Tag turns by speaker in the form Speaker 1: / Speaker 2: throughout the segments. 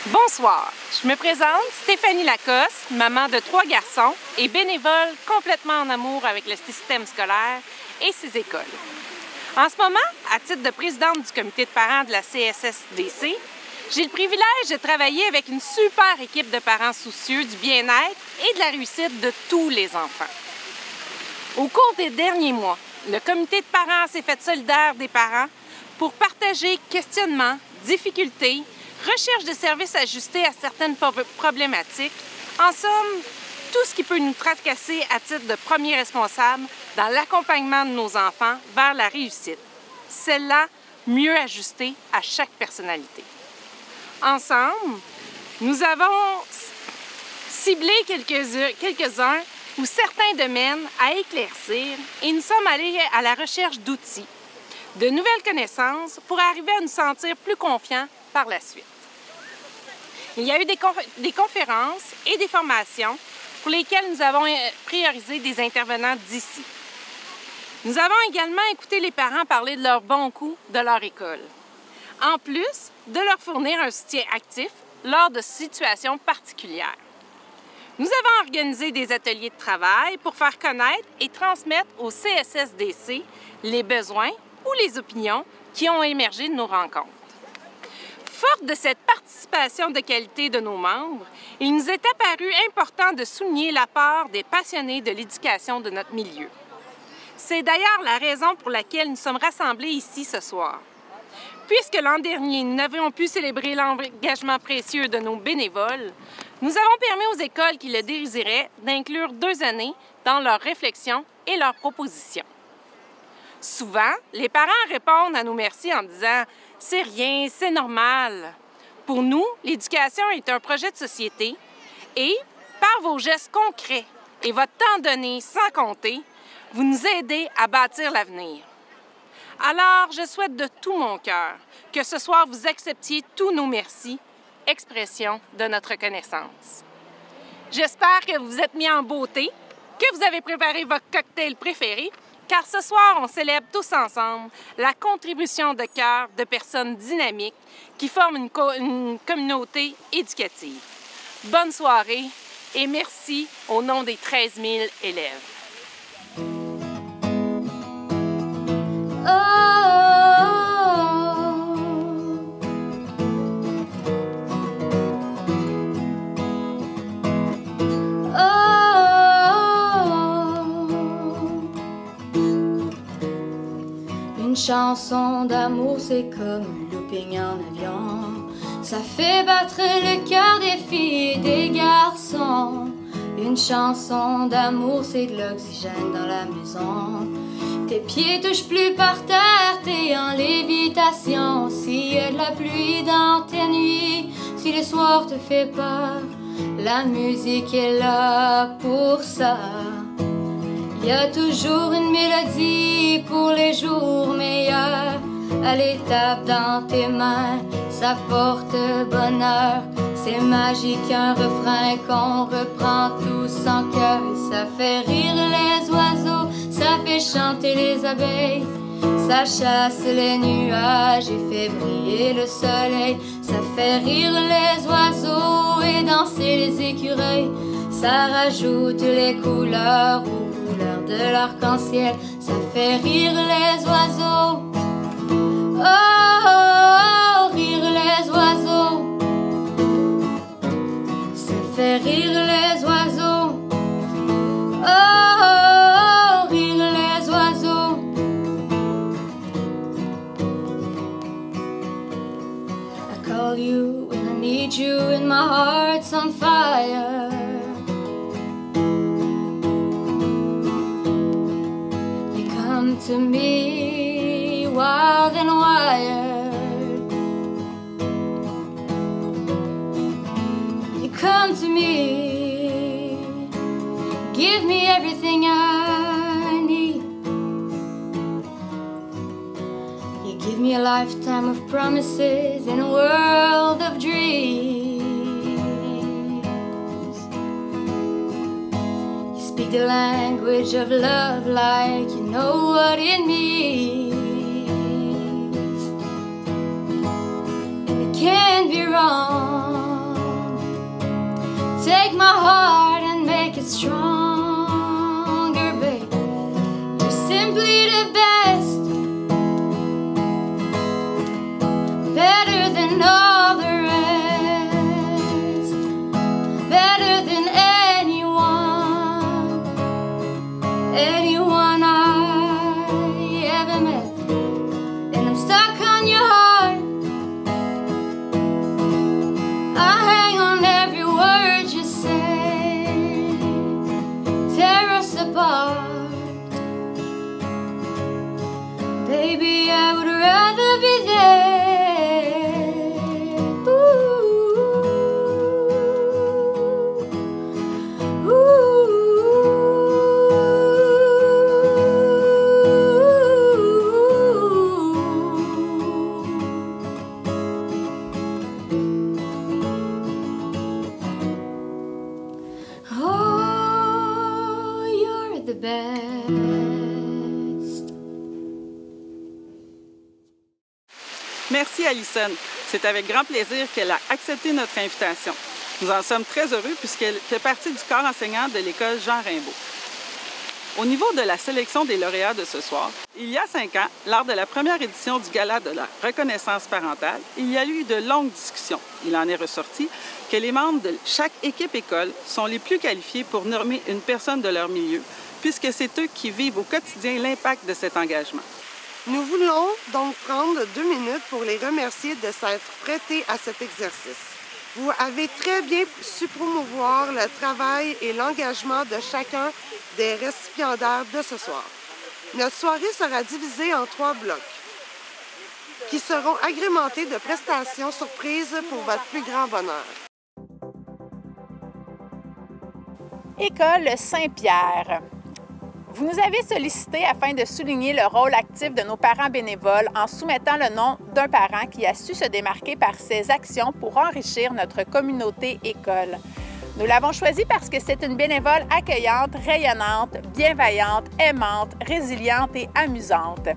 Speaker 1: Bonsoir, je me présente Stéphanie Lacoste, maman de 3 garçons et bénévole complètement en amour avec le système scolaire et ses écoles. En ce moment, à titre de présidente du comité de parents de la CSSDC, j'ai le privilège de travailler avec une super équipe de parents soucieux du bien-être et de la réussite de tous les enfants. Au cours des derniers mois, le comité de parents s'est fait solidaire des parents pour partager questionnements, difficultés, recherche de services ajustés à certaines problématiques, en somme, tout ce qui peut nous tracasser à titre de premier responsable dans l'accompagnement de nos enfants vers la réussite, celle-là mieux ajustée à chaque personnalité. Ensemble, nous avons ciblé quelques-uns ou certains domaines à éclaircir et nous sommes allés à la recherche d'outils, de nouvelles connaissances pour arriver à nous sentir plus confiants par la suite. Il y a eu des conférences et des formations pour lesquelles nous avons priorisé des intervenants d'ici. Nous avons également écouté les parents parler de leurs bons coups de leur école, en plus de leur fournir un soutien actif lors de situations particulières. Nous avons organisé des ateliers de travail pour faire connaître et transmettre au CSSDC les besoins ou les opinions qui ont émergé de nos rencontres. Forte de cette participation de qualité de nos membres, il nous est apparu important de souligner l'apport des passionnés de l'éducation de notre milieu. C'est d'ailleurs la raison pour laquelle nous sommes rassemblés ici ce soir. Puisque l'an dernier, nous n'avions pu célébrer l'engagement précieux de nos bénévoles, nous avons permis aux écoles qui le désiraient d'inclure 2 années dans leurs réflexions et leurs propositions. Souvent, les parents répondent à nos merci en disant « c'est rien, c'est normal ». Pour nous, l'éducation est un projet de société et, par vos gestes concrets et votre temps donné sans compter, vous nous aidez à bâtir l'avenir. Alors, je souhaite de tout mon cœur que ce soir vous acceptiez tous nos merci, expression de notre reconnaissance. J'espère que vous êtes mis en beauté, que vous avez préparé votre cocktail préféré, car ce soir, on célèbre tous ensemble la contribution de cœur de personnes dynamiques qui forment une communauté éducative. Bonne soirée et merci au nom des 13 000 élèves.
Speaker 2: Une chanson d'amour, c'est comme un looping en avion. Ça fait battre le cœur des filles et des garçons. Une chanson d'amour, c'est de l'oxygène dans la maison. Tes pieds touchent plus par terre, t'es en lévitation. S'il y a de la pluie dans tes nuits, si le soir te fait peur, la musique est là pour ça. Il y a toujours une mélodie pour les jours meilleurs. Elle tape dans tes mains, ça porte bonheur. C'est magique, un refrain qu'on reprend tous en chœur. Et ça fait rire les oiseaux, ça fait chanter les abeilles. Ça chasse les nuages et fait briller le soleil. Ça fait rire les oiseaux et danser les écureuils. Ça rajoute les couleurs de l'arc-en-ciel, ça fait rire les oiseaux. Oh, oh, oh, rire les oiseaux. Ça fait rire les oiseaux. Oh, oh, oh, rire les oiseaux. I call you when I need you and my heart's on fire. To me, wild and wired, you come to me, give me everything I need. You give me a lifetime of promises in a world of dreams. Speak the language of love like you know what it means. And it can't be wrong.
Speaker 3: Merci Alison. C'est avec grand plaisir qu'elle a accepté notre invitation. Nous en sommes très heureux puisqu'elle fait partie du corps enseignant de l'école Jean Rimbaud. Au niveau de la sélection des lauréats de ce soir, il y a 5 ans, lors de la première édition du Gala de la reconnaissance parentale, il y a eu de longues discussions. Il en est ressorti que les membres de chaque équipe école sont les plus qualifiés pour nommer une personne de leur milieu, puisque c'est eux qui vivent au quotidien l'impact de cet engagement.
Speaker 4: Nous voulons donc prendre 2 minutes pour les remercier de s'être prêtés à cet exercice. Vous avez très bien su promouvoir le travail et l'engagement de chacun des récipiendaires de ce soir. Notre soirée sera divisée en 3 blocs qui seront agrémentés de prestations surprises pour votre plus grand bonheur.
Speaker 5: École Saint-Pierre. Vous nous avez sollicité afin de souligner le rôle actif de nos parents bénévoles en soumettant le nom d'un parent qui a su se démarquer par ses actions pour enrichir notre communauté école. Nous l'avons choisie parce que c'est une bénévole accueillante, rayonnante, bienveillante, aimante, résiliente et amusante.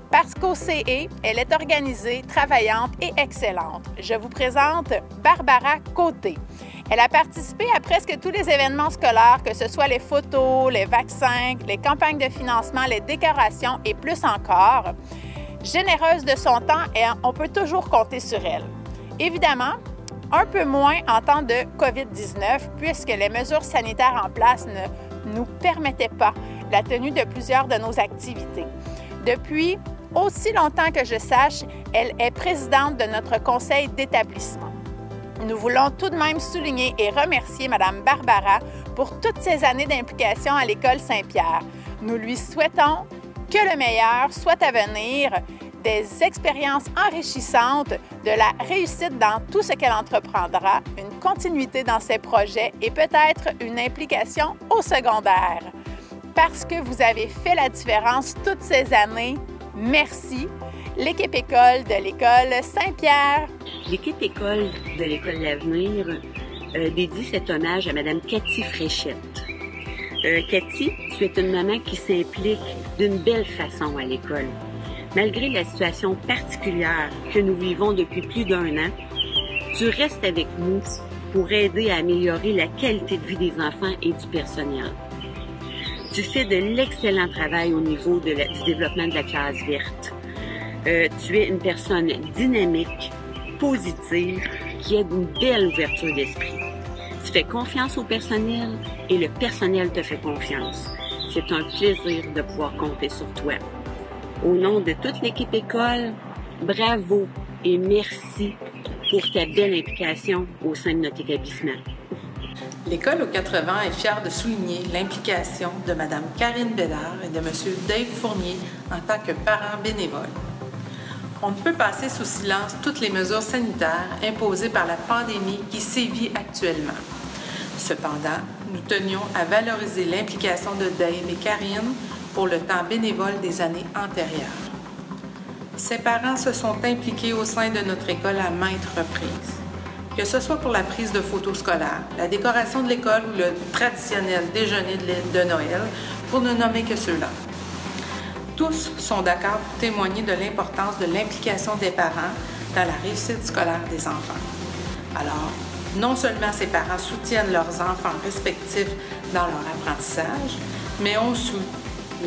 Speaker 5: Parce qu'au CE, elle est organisée, travaillante et excellente. Je vous présente Barbara Côté. Elle a participé à presque tous les événements scolaires, que ce soit les photos, les vaccins, les campagnes de financement, les décorations et plus encore. Généreuse de son temps, et on peut toujours compter sur elle. Évidemment, un peu moins en temps de COVID-19, puisque les mesures sanitaires en place ne nous permettaient pas la tenue de plusieurs de nos activités. Depuis aussi longtemps que je sache, elle est présidente de notre conseil d'établissement. Nous voulons tout de même souligner et remercier Mme Barbara pour toutes ces années d'implication à l'École Saint-Pierre. Nous lui souhaitons que le meilleur soit à venir, des expériences enrichissantes, de la réussite dans tout ce qu'elle entreprendra, une continuité dans ses projets et peut-être une implication au secondaire. Parce que vous avez fait la différence toutes ces années, merci. L'équipe école de l'École Saint-Pierre.
Speaker 6: L'équipe école de l'École L'Avenir dédie cet hommage à Mme Cathy Fréchette. Cathy, tu es une maman qui s'implique d'une belle façon à l'école. Malgré la situation particulière que nous vivons depuis plus d'1 an, tu restes avec nous pour aider à améliorer la qualité de vie des enfants et du personnel. Tu fais de l'excellent travail au niveau du développement de la classe verte. Tu es une personne dynamique, positive, qui a une belle ouverture d'esprit. Tu fais confiance au personnel et le personnel te fait confiance. C'est un plaisir de pouvoir compter sur toi. Au nom de toute l'équipe école, bravo et merci pour ta belle implication au sein de notre établissement.
Speaker 7: L'École aux 80 est fière de souligner l'implication de Mme Karine Bédard et de M. Dave Fournier en tant que parents bénévoles. On ne peut passer sous silence toutes les mesures sanitaires imposées par la pandémie qui sévit actuellement. Cependant, nous tenions à valoriser l'implication de Dave et Karine pour le temps bénévole des années antérieures. Ces parents se sont impliqués au sein de notre école à maintes reprises. Que ce soit pour la prise de photos scolaires, la décoration de l'école ou le traditionnel déjeuner de Noël, pour ne nommer que ceux-là. Tous sont d'accord pour témoigner de l'importance de l'implication des parents dans la réussite scolaire des enfants. Alors, non seulement ces parents soutiennent leurs enfants respectifs dans leur apprentissage, mais ont su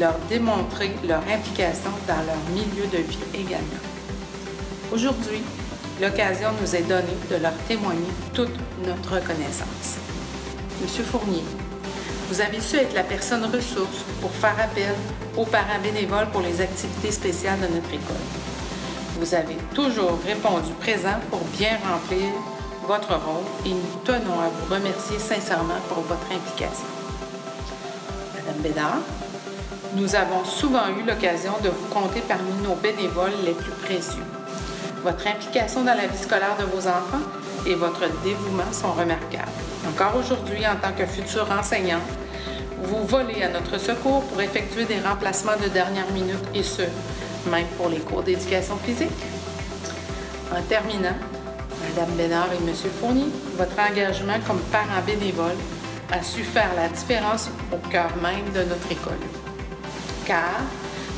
Speaker 7: leur démontrer leur implication dans leur milieu de vie également. Aujourd'hui, l'occasion nous est donnée de leur témoigner toute notre reconnaissance. Monsieur Fournier, vous avez su être la personne ressource pour faire appel aux parents bénévoles pour les activités spéciales de notre école. Vous avez toujours répondu présent pour bien remplir votre rôle et nous tenons à vous remercier sincèrement pour votre implication. Madame Bédard, nous avons souvent eu l'occasion de vous compter parmi nos bénévoles les plus précieux. Votre implication dans la vie scolaire de vos enfants et votre dévouement sont remarquables. Encore aujourd'hui, en tant que futur enseignant, vous volez à notre secours pour effectuer des remplacements de dernière minute et ce, même pour les cours d'éducation physique. En terminant, Mme Bédard et M. Fournier, votre engagement comme parent bénévole a su faire la différence au cœur même de notre école. Car,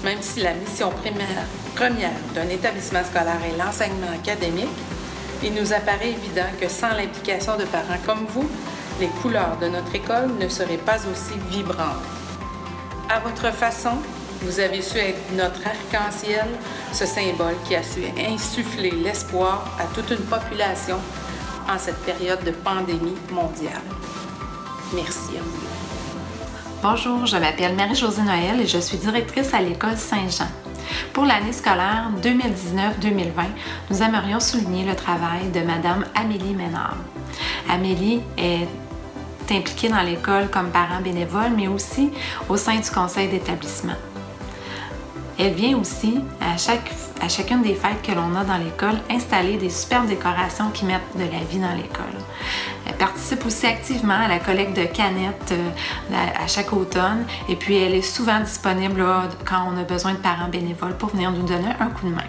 Speaker 7: même si la mission primaire première d'un établissement scolaire est l'enseignement académique, il nous apparaît évident que sans l'implication de parents comme vous, les couleurs de notre école ne seraient pas aussi vibrantes. À votre façon, vous avez su être notre arc-en-ciel, ce symbole qui a su insuffler l'espoir à toute une population en cette période de pandémie mondiale. Merci à vous.
Speaker 8: Bonjour, je m'appelle Marie-Josée Noël et je suis directrice à l'école Saint-Jean. Pour l'année scolaire 2019-2020, nous aimerions souligner le travail de Mme Amélie Ménard. Amélie est impliquée dans l'école comme parent bénévole, mais aussi au sein du conseil d'établissement. Elle vient aussi, à chacune des fêtes que l'on a dans l'école, installer des superbes décorations qui mettent de la vie dans l'école. Elle participe aussi activement à la collecte de canettes à chaque automne et puis elle est souvent disponible quand on a besoin de parents bénévoles pour venir nous donner un coup de main.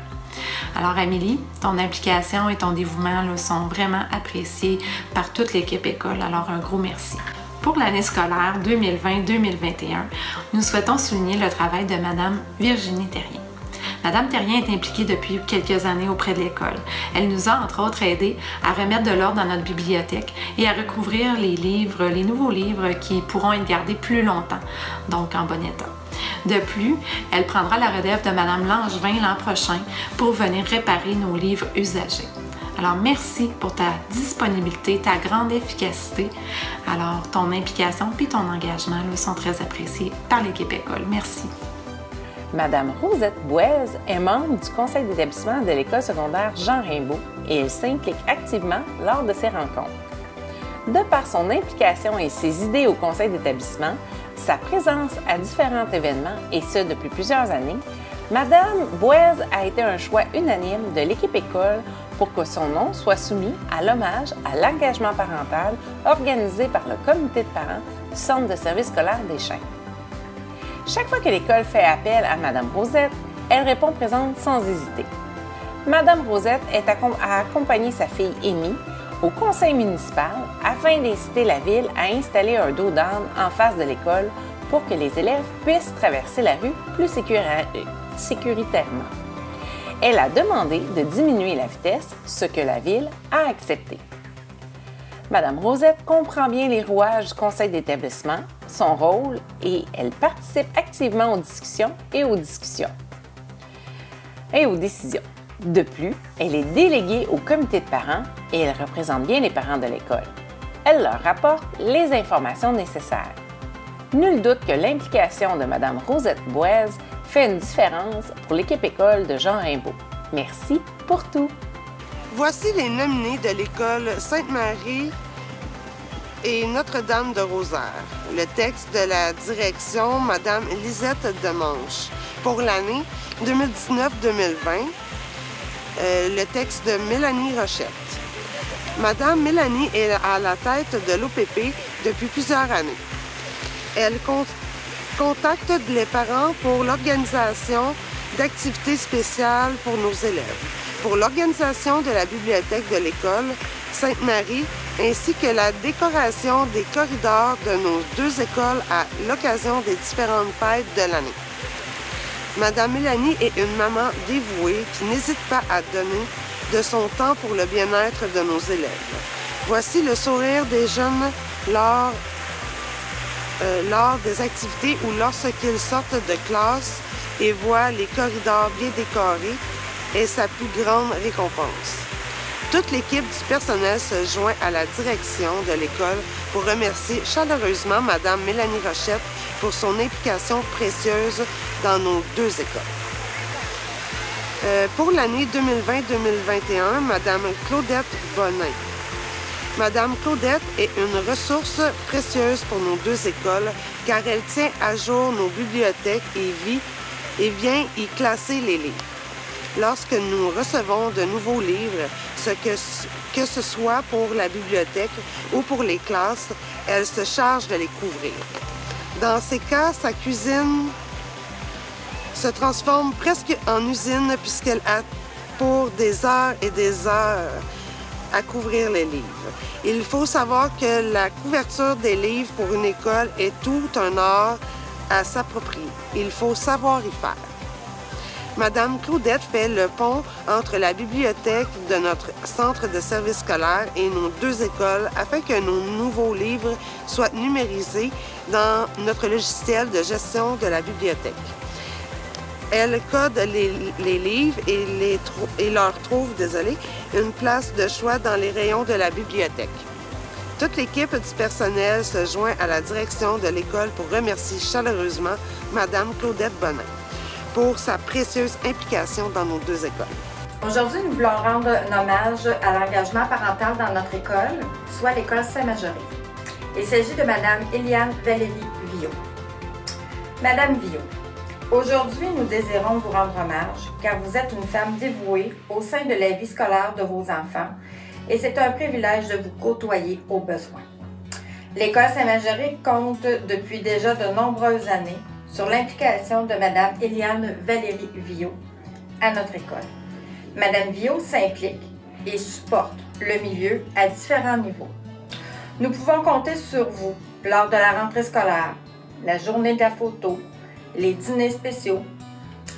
Speaker 8: Alors Amélie, ton implication et ton dévouement sont vraiment appréciés par toute l'équipe école, alors un gros merci. Pour l'année scolaire 2020-2021, nous souhaitons souligner le travail de Mme Virginie Terrien. Mme Terrien est impliquée depuis quelques années auprès de l'école. Elle nous a, entre autres, aidés à remettre de l'ordre dans notre bibliothèque et à recouvrir les nouveaux livres qui pourront être gardés plus longtemps, donc en bon état. De plus, elle prendra la relève de Mme Langevin l'an prochain pour venir réparer nos livres usagés. Alors, merci pour ta disponibilité, ta grande efficacité. Alors, ton implication puis ton engagement sont très appréciés par l'équipe école. Merci.
Speaker 9: Madame Rosette Bouez est membre du conseil d'établissement de l'école secondaire Jean Raimbault et elle s'implique activement lors de ces rencontres. De par son implication et ses idées au conseil d'établissement, sa présence à différents événements et ce depuis plusieurs années, Madame Bouez a été un choix unanime de l'équipe école pour que son nom soit soumis à l'hommage à l'engagement parental organisé par le comité de parents du Centre de service scolaire des Chênes. Chaque fois que l'école fait appel à Mme Rosette, elle répond présente sans hésiter. Mme Rosette a accompagné sa fille Amy au conseil municipal afin d'inciter la ville à installer un dos d'âne en face de l'école pour que les élèves puissent traverser la rue plus sécuritairement. Elle a demandé de diminuer la vitesse, ce que la ville a accepté. Mme Rosette comprend bien les rouages du conseil d'établissement, son rôle et elle participe activement aux discussions et aux décisions. De plus, elle est déléguée au comité de parents et elle représente bien les parents de l'école. Elle leur rapporte les informations nécessaires. Nul doute que l'implication de Mme Rosette Bouez fait une différence pour l'équipe école de Jean Raimbault. Merci pour tout.
Speaker 4: Voici les nominés de l'école Sainte-Marie et Notre-Dame de Rosaire. Le texte de la direction Mme Lisette Demanche. Pour l'année 2019-2020, le texte de Mélanie Rochette. Madame Mélanie est à la tête de l'OPP depuis plusieurs années. Elle contacte les parents pour l'organisation d'activités spéciales pour nos élèves, pour l'organisation de la bibliothèque de l'école Sainte-Marie, ainsi que la décoration des corridors de nos deux écoles à l'occasion des différentes fêtes de l'année. Madame Mélanie est une maman dévouée qui n'hésite pas à donner de son temps pour le bien-être de nos élèves. Voici le sourire des jeunes lors des activités ou lorsqu'ils sortent de classe et voient les corridors bien décorés est sa plus grande récompense. Toute l'équipe du personnel se joint à la direction de l'école pour remercier chaleureusement Mme Mélanie Rochette pour son implication précieuse dans nos deux écoles. Pour l'année 2020-2021, Mme Claudette Bonin. Mme Claudette est une ressource précieuse pour nos deux écoles car elle tient à jour nos bibliothèques et vient y classer les livres. Lorsque nous recevons de nouveaux livres, que ce soit pour la bibliothèque ou pour les classes, elle se charge de les couvrir. Dans ces cas, sa cuisine se transforme presque en usine puisqu'elle a pour des heures et des heures à couvrir les livres. Il faut savoir que la couverture des livres pour une école est tout un art à s'approprier. Il faut savoir y faire. Madame Claudette fait le pont entre la bibliothèque de notre centre de service scolaire et nos deux écoles afin que nos nouveaux livres soient numérisés dans notre logiciel de gestion de la bibliothèque. Elle code les livres et leur trouve, une place de choix dans les rayons de la bibliothèque. Toute l'équipe du personnel se joint à la direction de l'école pour remercier chaleureusement Madame Claudette Bonin pour sa précieuse implication dans nos deux écoles.
Speaker 10: Aujourd'hui, nous voulons rendre un hommage à l'engagement parental dans notre école, soit l'école Saint-Majoret. Il s'agit de Madame Éliane Valérie Villot. Madame Villot, aujourd'hui, nous désirons vous rendre hommage car vous êtes une femme dévouée au sein de la vie scolaire de vos enfants et c'est un privilège de vous côtoyer au besoin. L'école Saint-Majoret compte depuis déjà de nombreuses années sur l'implication de Madame Éliane Valérie Villot à notre école. Madame Villot s'implique et supporte le milieu à différents niveaux. Nous pouvons compter sur vous lors de la rentrée scolaire, la journée de la photo, les dîners spéciaux,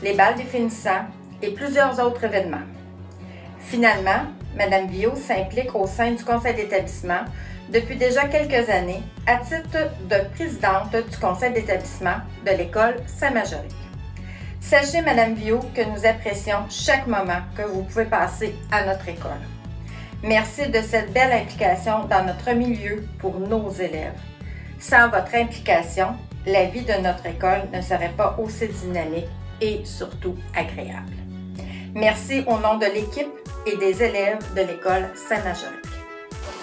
Speaker 10: les bals des finissants et plusieurs autres événements. Finalement, Madame Villot s'implique au sein du conseil d'établissement depuis déjà quelques années à titre de présidente du conseil d'établissement de l'école Saint-Majoret. Sachez, Madame Villot, que nous apprécions chaque moment que vous pouvez passer à notre école. Merci de cette belle implication dans notre milieu pour nos élèves. Sans votre implication, la vie de notre école ne serait pas aussi dynamique et surtout agréable. Merci au nom de l'équipe et des élèves de l'école Saint-Majoret.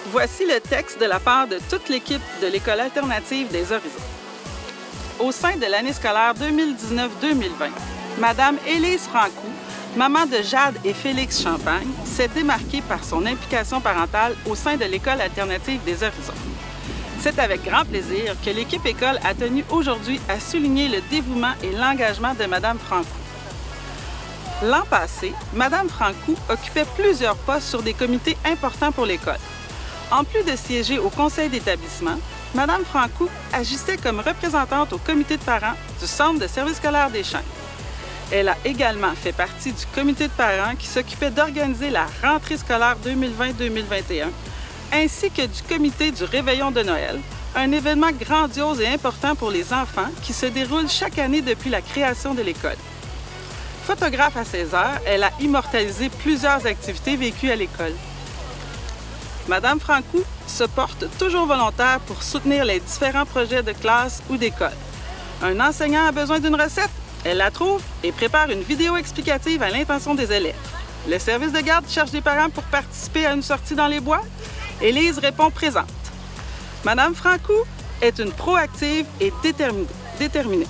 Speaker 3: Voici le texte de la part de toute l'équipe de l'École alternative des Horizons. Au sein de l'année scolaire 2019-2020, Madame Élise Francoux, maman de Jade et Félix Champagne, s'est démarquée par son implication parentale au sein de l'École alternative des Horizons. C'est avec grand plaisir que l'équipe école a tenu aujourd'hui à souligner le dévouement et l'engagement de Madame Francoux. L'an passé, Madame Francoux occupait plusieurs postes sur des comités importants pour l'école. En plus de siéger au conseil d'établissement, Madame Francoux agissait comme représentante au comité de parents du Centre de service scolaire des Chênes. Elle a également fait partie du comité de parents qui s'occupait d'organiser la rentrée scolaire 2020-2021, ainsi que du comité du Réveillon de Noël, un événement grandiose et important pour les enfants qui se déroule chaque année depuis la création de l'école. Photographe à ses heures, elle a immortalisé plusieurs activités vécues à l'école. Madame Francoux se porte toujours volontaire pour soutenir les différents projets de classe ou d'école. Un enseignant a besoin d'une recette, elle la trouve et prépare une vidéo explicative à l'intention des élèves. Le service de garde cherche des parents pour participer à une sortie dans les bois. Élise répond présente. Madame Francoux est une proactive et déterminée.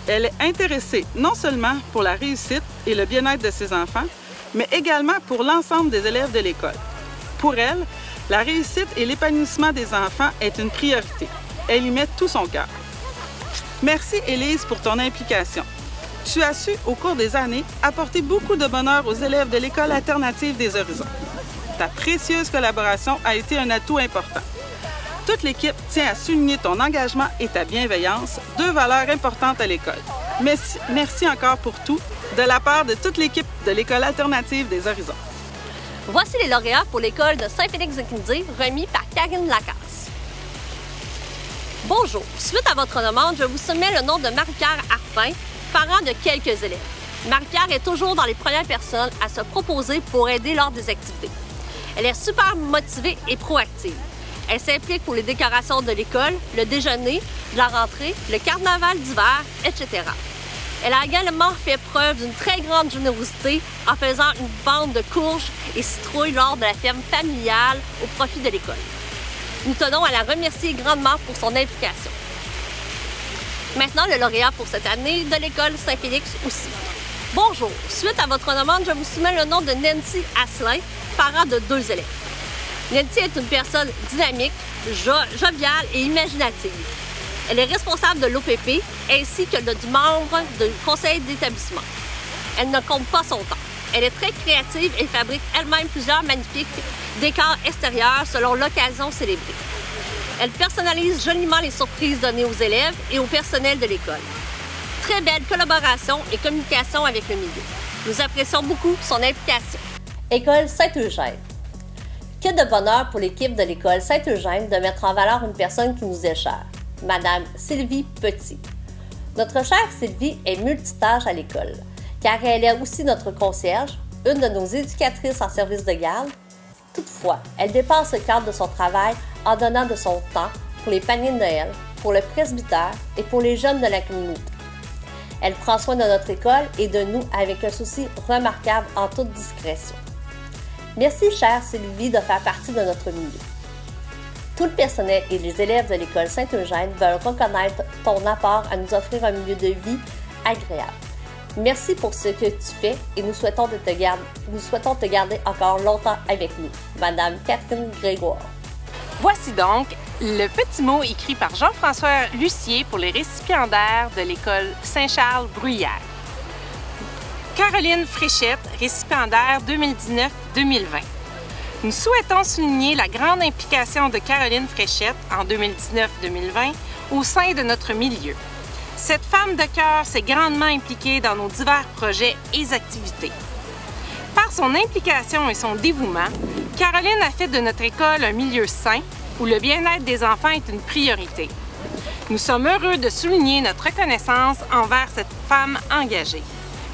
Speaker 3: Elle est intéressée non seulement pour la réussite et le bien-être de ses enfants, mais également pour l'ensemble des élèves de l'école. Pour elle, la réussite et l'épanouissement des enfants est une priorité. Elle y met tout son cœur. Merci, Élise, pour ton implication. Tu as su, au cours des années, apporter beaucoup de bonheur aux élèves de l'École alternative des Horizons. Ta précieuse collaboration a été un atout important. Toute l'équipe tient à souligner ton engagement et ta bienveillance, deux valeurs importantes à l'école. Merci encore pour tout, de la part de toute l'équipe de l'École alternative des Horizons.
Speaker 11: Voici les lauréats pour l'école de Saint-Félix-de-Quindy, remis par Karine Lacasse. Bonjour, suite à votre demande, je vous soumets le nom de Marie-Pierre Arpin, parent de quelques élèves. Marie-Pierre est toujours dans les premières personnes à se proposer pour aider lors des activités. Elle est super motivée et proactive. Elle s'implique pour les décorations de l'école, le déjeuner, la rentrée, le carnaval d'hiver, etc. Elle a également fait preuve d'une très grande générosité en faisant une vente de courges et citrouilles lors de la ferme familiale au profit de l'école. Nous tenons à la remercier grandement pour son implication. Maintenant, le lauréat pour cette année de l'école Saint-Félix aussi. Bonjour, suite à votre demande, je vous soumets le nom de Nancy Asselin, parent de 2 élèves. Nancy est une personne dynamique, joviale et imaginative. Elle est responsable de l'OPP ainsi que du membre du conseil d'établissement. Elle ne compte pas son temps. Elle est très créative et fabrique elle-même plusieurs magnifiques décors extérieurs selon l'occasion célébrée. Elle personnalise joliment les surprises données aux élèves et au personnel de l'école. très belle collaboration et communication avec le milieu. Nous apprécions beaucoup son implication.
Speaker 12: École Saint-Eugène. Quel de bonheur pour l'équipe de l'école Saint-Eugène de mettre en valeur une personne qui nous est chère, Madame Sylvie Petit. Notre chère Sylvie est multitâche à l'école, car elle est aussi notre concierge, une de nos éducatrices en service de garde. Toutefois, elle dépasse le cadre de son travail en donnant de son temps pour les paniers de Noël, pour le presbytère et pour les jeunes de la communauté. Elle prend soin de notre école et de nous avec un souci remarquable en toute discrétion. Merci, chère Sylvie, de faire partie de notre milieu. Tout le personnel et les élèves de l'école Saint-Eugène veulent reconnaître ton apport à nous offrir un milieu de vie agréable. Merci pour ce que tu fais et nous souhaitons te garder encore longtemps avec nous. Madame Catherine Grégoire.
Speaker 1: Voici donc le petit mot écrit par Jean-François Lucier pour les récipiendaires de l'école Saint-Charles-Bruyères. Caroline Fréchette, récipiendaire 2019-2020. Nous souhaitons souligner la grande implication de Caroline Fréchette en 2019-2020 au sein de notre milieu. Cette femme de cœur s'est grandement impliquée dans nos divers projets et activités. Par son implication et son dévouement, Caroline a fait de notre école un milieu sain où le bien-être des enfants est une priorité. Nous sommes heureux de souligner notre reconnaissance envers cette femme engagée.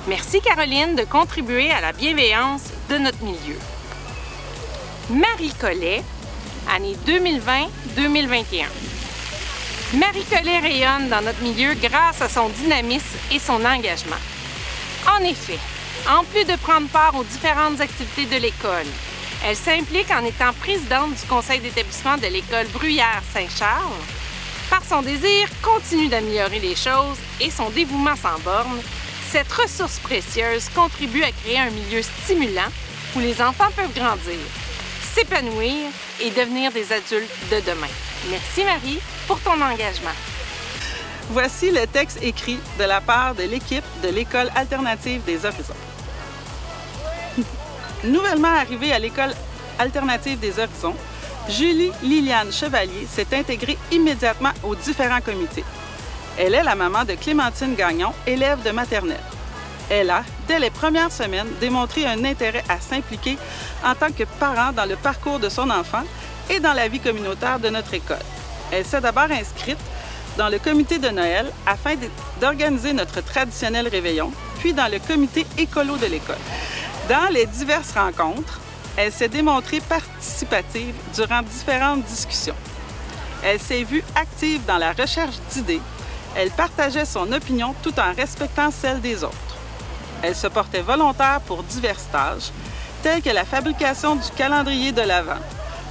Speaker 1: Merci Caroline de contribuer à la bienveillance de notre milieu. Marie Collet, année 2020-2021. Marie Collet rayonne dans notre milieu grâce à son dynamisme et son engagement. En effet, en plus de prendre part aux différentes activités de l'école, elle s'implique en étant présidente du conseil d'établissement de l'école Bruyères-Saint-Charles. Par son désir continu d'améliorer les choses et son dévouement sans borne, cette ressource précieuse contribue à créer un milieu stimulant où les enfants peuvent grandir, s'épanouir et devenir des adultes de demain. Merci Marie pour ton engagement.
Speaker 3: Voici le texte écrit de la part de l'équipe de l'École alternative des Horizons. Nouvellement arrivée à l'École alternative des Horizons, Julie Liliane Chevalier s'est intégrée immédiatement aux différents comités. Elle est la maman de Clémentine Gagnon, élève de maternelle. Elle a, dès les premières semaines, démontré un intérêt à s'impliquer en tant que parent dans le parcours de son enfant et dans la vie communautaire de notre école. Elle s'est d'abord inscrite dans le comité de Noël afin d'organiser notre traditionnel réveillon, puis dans le comité écolo de l'école. Dans les diverses rencontres, elle s'est démontrée participative durant différentes discussions. Elle s'est vue active dans la recherche d'idées. Elle partageait son opinion tout en respectant celle des autres. Elle se portait volontaire pour diverses tâches, telles que la fabrication du calendrier de l'Avent,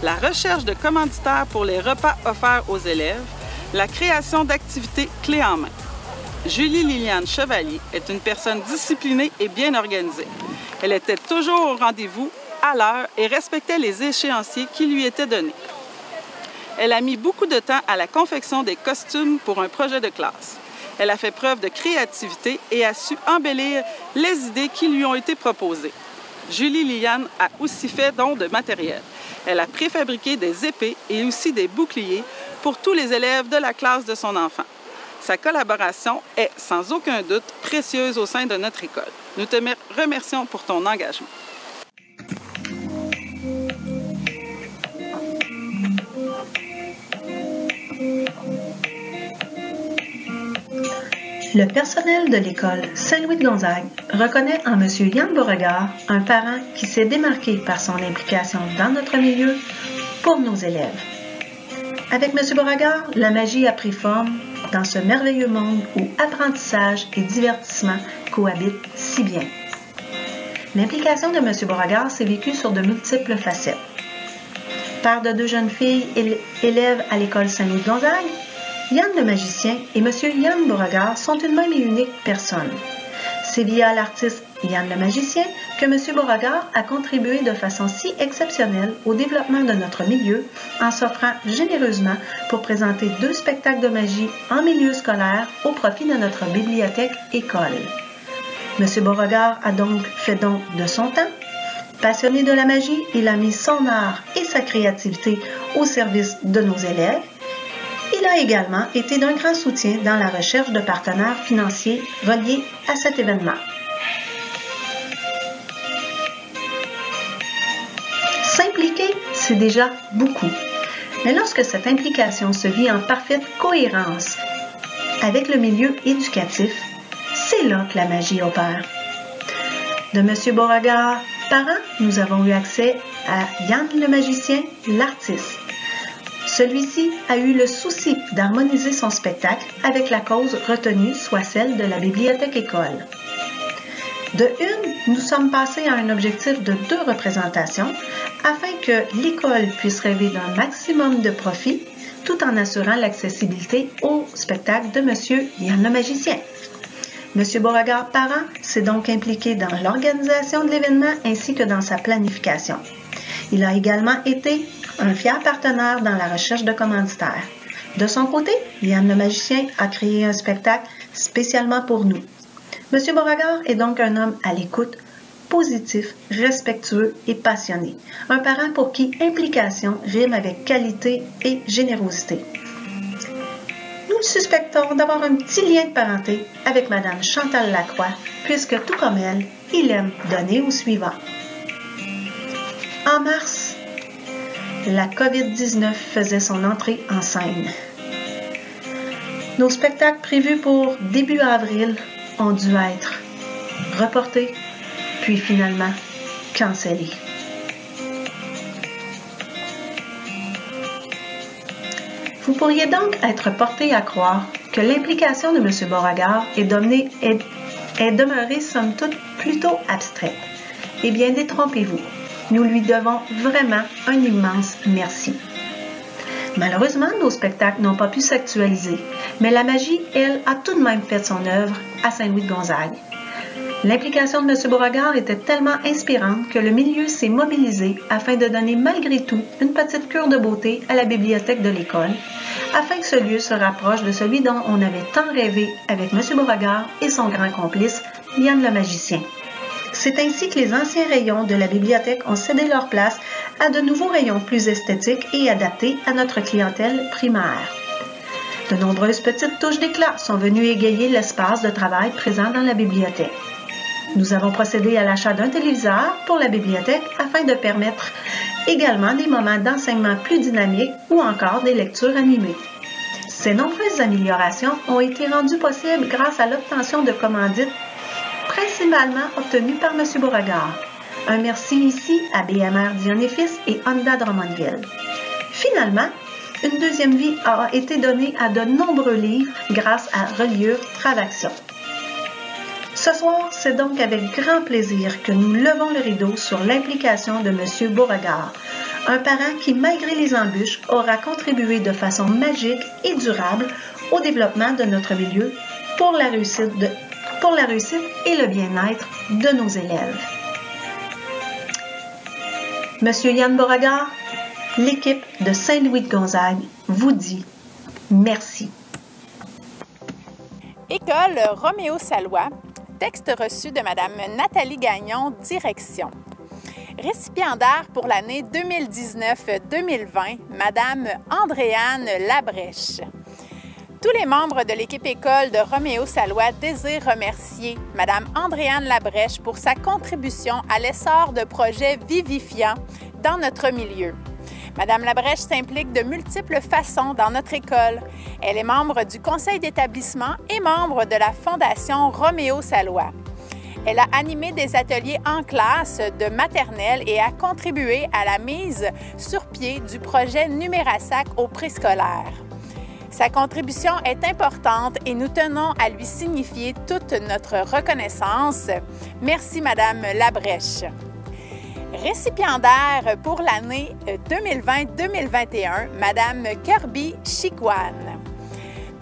Speaker 3: la recherche de commanditaires pour les repas offerts aux élèves, la création d'activités clés en main. Julie Liliane Chevalier est une personne disciplinée et bien organisée. Elle était toujours au rendez-vous, à l'heure et respectait les échéanciers qui lui étaient donnés. Elle a mis beaucoup de temps à la confection des costumes pour un projet de classe. Elle a fait preuve de créativité et a su embellir les idées qui lui ont été proposées. Julie Liliane a aussi fait don de matériel. Elle a préfabriqué des épées et aussi des boucliers pour tous les élèves de la classe de son enfant. Sa collaboration est sans aucun doute précieuse au sein de notre école. Nous te remercions pour ton engagement.
Speaker 13: Le personnel de l'école Saint-Louis de Gonzague reconnaît en M. Yann Beauregard un parent qui s'est démarqué par son implication dans notre milieu pour nos élèves. Avec M. Beauregard, la magie a pris forme dans ce merveilleux monde où apprentissage et divertissement cohabitent si bien. L'implication de M. Beauregard s'est vécue sur de multiples facettes. Père de 2 jeunes filles élèves à l'école Saint-Louis de Gonzague, Yann le magicien et M. Yann Beauregard sont une même et unique personne. C'est via l'artiste Yann le magicien que M. Beauregard a contribué de façon si exceptionnelle au développement de notre milieu en s'offrant généreusement pour présenter 2 spectacles de magie en milieu scolaire au profit de notre bibliothèque école. M. Beauregard a donc fait don de son temps. Passionné de la magie, il a mis son art et sa créativité au service de nos élèves. Il a également été d'un grand soutien dans la recherche de partenaires financiers reliés à cet événement. S'impliquer, c'est déjà beaucoup. Mais lorsque cette implication se vit en parfaite cohérence avec le milieu éducatif, c'est là que la magie opère. De M. Beauregard, parent, nous avons eu accès à Yann le magicien, l'artiste. Celui-ci a eu le souci d'harmoniser son spectacle avec la cause retenue, soit celle de la bibliothèque école. De une, nous sommes passés à un objectif de 2 représentations afin que l'école puisse rêver d'un maximum de profit tout en assurant l'accessibilité au spectacle de M. Yann le magicien. M. Beauregard parent s'est donc impliqué dans l'organisation de l'événement ainsi que dans sa planification. Il a également été un fier partenaire dans la recherche de commanditaires. De son côté, Yann le magicien a créé un spectacle spécialement pour nous. M. Beauregard est donc un homme à l'écoute, positif, respectueux et passionné. Un parent pour qui implication rime avec qualité et générosité. Nous le suspectons d'avoir un petit lien de parenté avec Mme Chantal Lacroix, puisque tout comme elle, il aime donner au suivant. En mars, la COVID-19 faisait son entrée en scène. Nos spectacles prévus pour début avril ont dû être reportés, puis finalement cancellés. Vous pourriez donc être porté à croire que l'implication de M. Beauregard est demeurée somme toute plutôt abstraite. Eh bien, détrompez-vous. Nous lui devons vraiment un immense merci. Malheureusement, nos spectacles n'ont pas pu s'actualiser, mais la magie, elle, a tout de même fait son œuvre à Saint-Louis-de-Gonzague. L'implication de M. Beauregard était tellement inspirante que le milieu s'est mobilisé afin de donner malgré tout une petite cure de beauté à la bibliothèque de l'école, afin que ce lieu se rapproche de celui dont on avait tant rêvé avec M. Beauregard et son grand complice, Yann le magicien. C'est ainsi que les anciens rayons de la bibliothèque ont cédé leur place à de nouveaux rayons plus esthétiques et adaptés à notre clientèle primaire. De nombreuses petites touches d'éclat sont venues égayer l'espace de travail présent dans la bibliothèque. Nous avons procédé à l'achat d'un téléviseur pour la bibliothèque afin de permettre également des moments d'enseignement plus dynamiques ou encore des lectures animées. Ces nombreuses améliorations ont été rendues possibles grâce à l'obtention de commandites principalement obtenues par M. Beauregard. Un merci ici à BMR Dion et Fils et Honda Drummondville. Finalement, une deuxième vie a été donnée à de nombreux livres grâce à Reliure Travaction. Ce soir, c'est donc avec grand plaisir que nous levons le rideau sur l'implication de M. Beauregard, un parent qui, malgré les embûches, aura contribué de façon magique et durable au développement de notre milieu pour la réussite et le bien-être de nos élèves. Monsieur Yann Beauregard, l'équipe de Saint-Louis-de-Gonzague vous dit merci.
Speaker 5: École Roméo-Salois, texte reçu de Mme Nathalie Gagnon, direction. Récipiendaire pour l'année 2019-2020, Mme Andréane Labrèche. Tous les membres de l'équipe école de Roméo-Salois désirent remercier Mme Andréane Labrèche pour sa contribution à l'essor de projets vivifiants dans notre milieu. Mme Labrèche s'implique de multiples façons dans notre école. Elle est membre du conseil d'établissement et membre de la Fondation Roméo-Salois. Elle a animé des ateliers en classe de maternelle et a contribué à la mise sur pied du projet Numérasac au préscolaire. Sa contribution est importante et nous tenons à lui signifier toute notre reconnaissance. Merci, Mme Labrèche. Récipiendaire pour l'année 2020-2021, Mme Kirby Chicoine.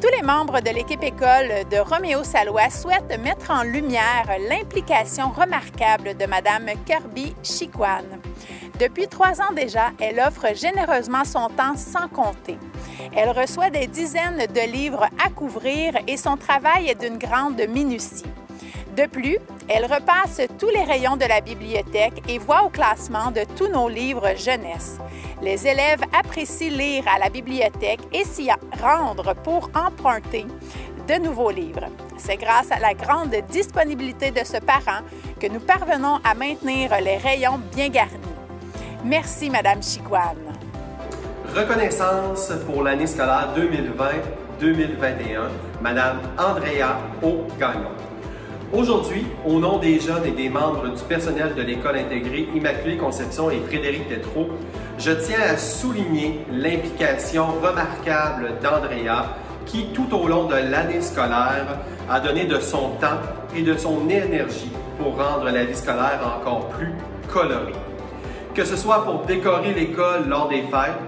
Speaker 5: Tous les membres de l'équipe école de Roméo-Salois souhaitent mettre en lumière l'implication remarquable de Mme Kirby Chicoine. Depuis 3 ans déjà, elle offre généreusement son temps sans compter. Elle reçoit des dizaines de livres à couvrir et son travail est d'une grande minutie. De plus, elle repasse tous les rayons de la bibliothèque et voit au classement de tous nos livres jeunesse. Les élèves apprécient lire à la bibliothèque et s'y rendre pour emprunter de nouveaux livres. C'est grâce à la grande disponibilité de ce parent que nous parvenons à maintenir les rayons bien garnis. Merci, Madame Chicoine.
Speaker 14: Reconnaissance pour l'année scolaire 2020-2021, Madame Andrea O-Gagnon. Aujourd'hui, au nom des jeunes et des membres du personnel de l'École intégrée Immaculée Conception et Frédéric Tétrault, je tiens à souligner l'implication remarquable d'Andrea qui, tout au long de l'année scolaire, a donné de son temps et de son énergie pour rendre la vie scolaire encore plus colorée. Que ce soit pour décorer l'école lors des fêtes,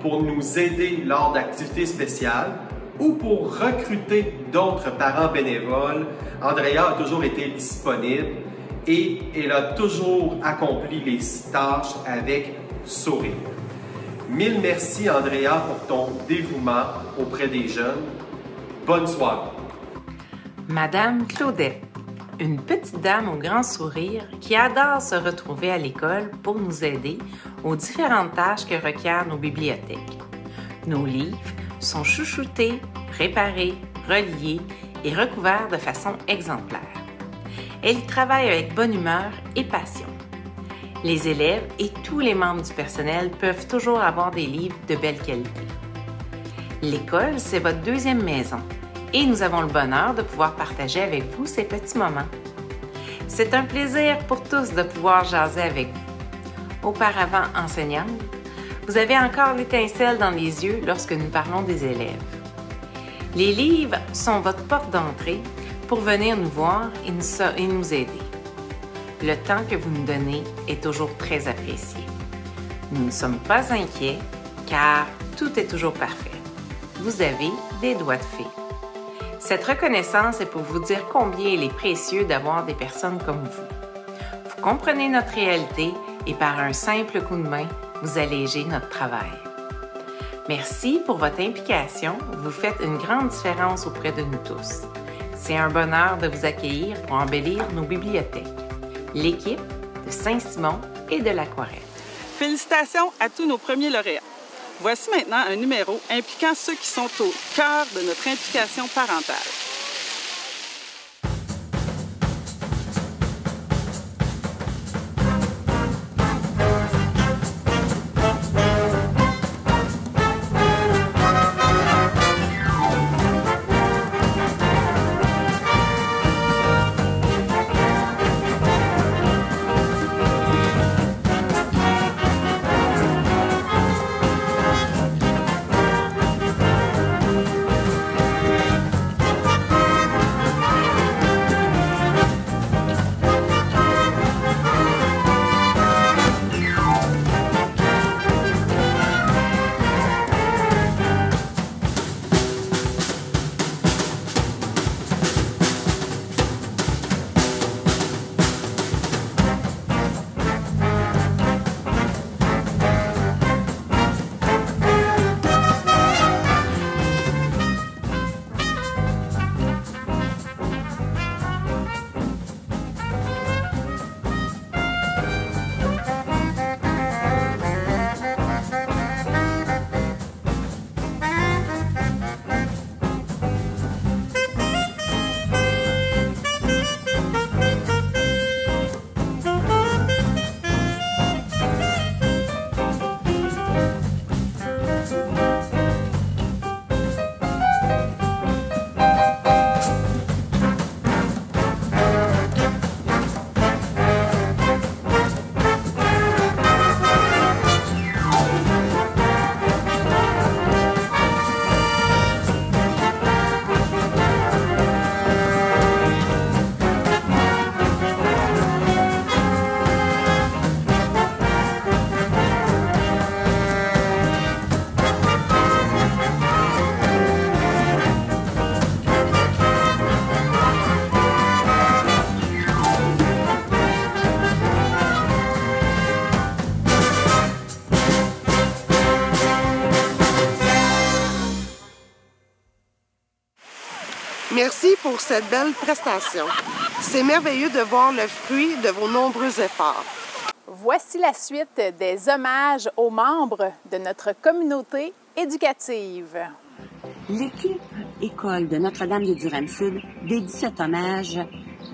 Speaker 14: pour nous aider lors d'activités spéciales, ou pour recruter d'autres parents bénévoles, Andrea a toujours été disponible et elle a toujours accompli les tâches avec sourire. Mille merci, Andrea, pour ton dévouement auprès des jeunes. Bonne soirée.
Speaker 9: Madame Claudette, une petite dame au grand sourire qui adore se retrouver à l'école pour nous aider aux différentes tâches que requièrent nos bibliothèques. Nos livres sont chouchoutés, préparés, reliés et recouverts de façon exemplaire. Elle y travaille avec bonne humeur et passion. Les élèves et tous les membres du personnel peuvent toujours avoir des livres de belle qualité. L'école, c'est votre deuxième maison et nous avons le bonheur de pouvoir partager avec vous ces petits moments. C'est un plaisir pour tous de pouvoir jaser avec vous. Auparavant enseignante, vous avez encore l'étincelle dans les yeux lorsque nous parlons des élèves. Les livres sont votre porte d'entrée pour venir nous voir et nous aider. Le temps que vous nous donnez est toujours très apprécié. Nous ne sommes pas inquiets car tout est toujours parfait. Vous avez des doigts de fée. Cette reconnaissance est pour vous dire combien il est précieux d'avoir des personnes comme vous. Vous comprenez notre réalité et par un simple coup de main, vous allégez notre travail. Merci pour votre implication. Vous faites une grande différence auprès de nous tous. C'est un bonheur de vous accueillir pour embellir nos bibliothèques. L'équipe de Saint-Simon et de l'Aquarelle.
Speaker 3: Félicitations à tous nos premiers lauréats. Voici maintenant un numéro impliquant ceux qui sont au cœur de notre implication parentale.
Speaker 4: Merci pour cette belle prestation. C'est merveilleux de voir le fruit de vos nombreux efforts.
Speaker 5: Voici la suite des hommages aux membres de notre communauté éducative.
Speaker 6: L'équipe école de Notre-Dame de Durham-Sud dédie cet hommage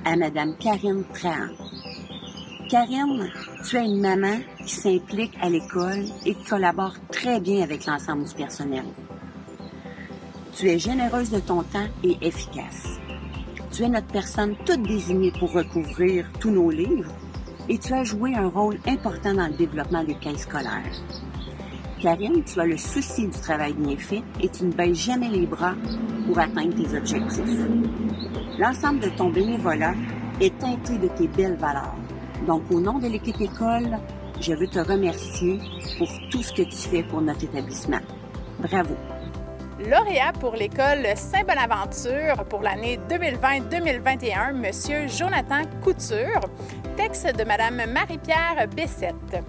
Speaker 6: à Mme Karine Tréant. Karine, tu es une maman qui s'implique à l'école et qui collabore très bien avec l'ensemble du personnel. Tu es généreuse de ton temps et efficace. Tu es notre personne toute désignée pour recouvrir tous nos livres et tu as joué un rôle important dans le développement des caisses scolaires. Karine, tu as le souci du travail bien fait et tu ne baisses jamais les bras pour atteindre tes objectifs. L'ensemble de ton bénévolat est teinté de tes belles valeurs. Donc, au nom de l'équipe école, je veux te remercier pour tout ce que tu fais pour notre établissement. Bravo!
Speaker 5: Lauréat pour l'école Saint-Bonaventure pour l'année 2020-2021, M. Jonathan Couture, texte de Mme Marie-Pierre Bessette.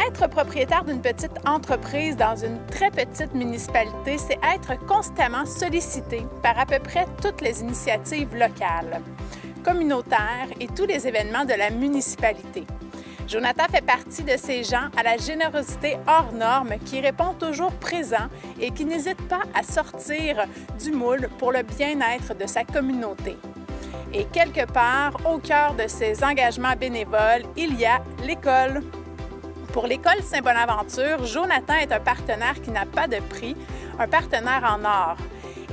Speaker 5: Être propriétaire d'une petite entreprise dans une très petite municipalité, c'est être constamment sollicité par à peu près toutes les initiatives locales, communautaires et tous les événements de la municipalité. Jonathan fait partie de ces gens à la générosité hors norme qui répond toujours présent et qui n'hésite pas à sortir du moule pour le bien-être de sa communauté. Et quelque part, au cœur de ses engagements bénévoles, il y a l'école. Pour l'école Saint-Bonaventure, Jonathan est un partenaire qui n'a pas de prix, un partenaire en or.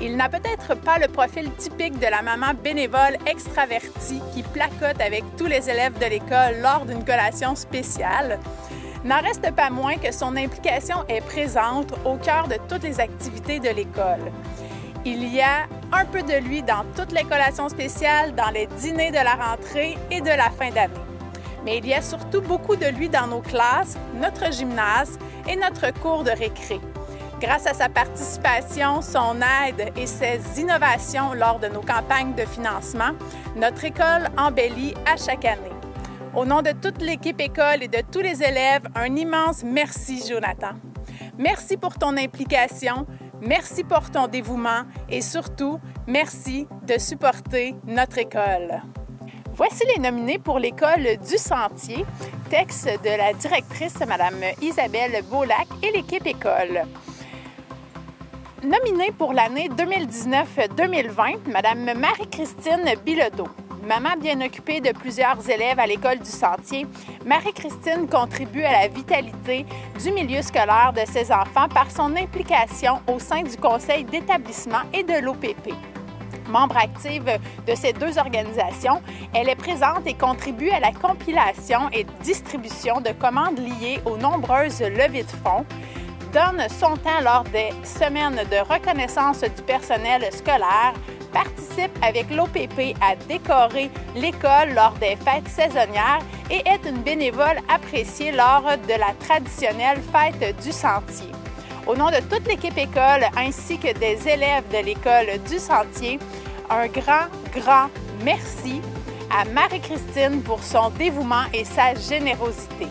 Speaker 5: Il n'a peut-être pas le profil typique de la maman bénévole extravertie qui placote avec tous les élèves de l'école lors d'une collation spéciale. N'en reste pas moins que son implication est présente au cœur de toutes les activités de l'école. Il y a un peu de lui dans toutes les collations spéciales, dans les dîners de la rentrée et de la fin d'année. Mais il y a surtout beaucoup de lui dans nos classes, notre gymnase et notre cours de récré. Grâce à sa participation, son aide et ses innovations lors de nos campagnes de financement, notre école embellit à chaque année. Au nom de toute l'équipe école et de tous les élèves, un immense merci, Jonathan. Merci pour ton implication, merci pour ton dévouement et surtout, merci de supporter notre école. Voici les nominés pour l'école du Sentier, texte de la directrice Mme Isabelle Beaulac et l'équipe école. Nominée pour l'année 2019-2020, Mme Marie-Christine Bilodeau. Maman bien occupée de plusieurs élèves à l'école du Sentier, Marie-Christine contribue à la vitalité du milieu scolaire de ses enfants par son implication au sein du conseil d'établissement et de l'OPP. Membre active de ces deux organisations, elle est présente et contribue à la compilation et distribution de commandes liées aux nombreuses levées de fonds, donne son temps lors des semaines de reconnaissance du personnel scolaire, participe avec l'OPP à décorer l'école lors des fêtes saisonnières et est une bénévole appréciée lors de la traditionnelle fête du Sentier. Au nom de toute l'équipe école ainsi que des élèves de l'école du Sentier, un grand merci à Marie-Christine pour son dévouement et sa générosité.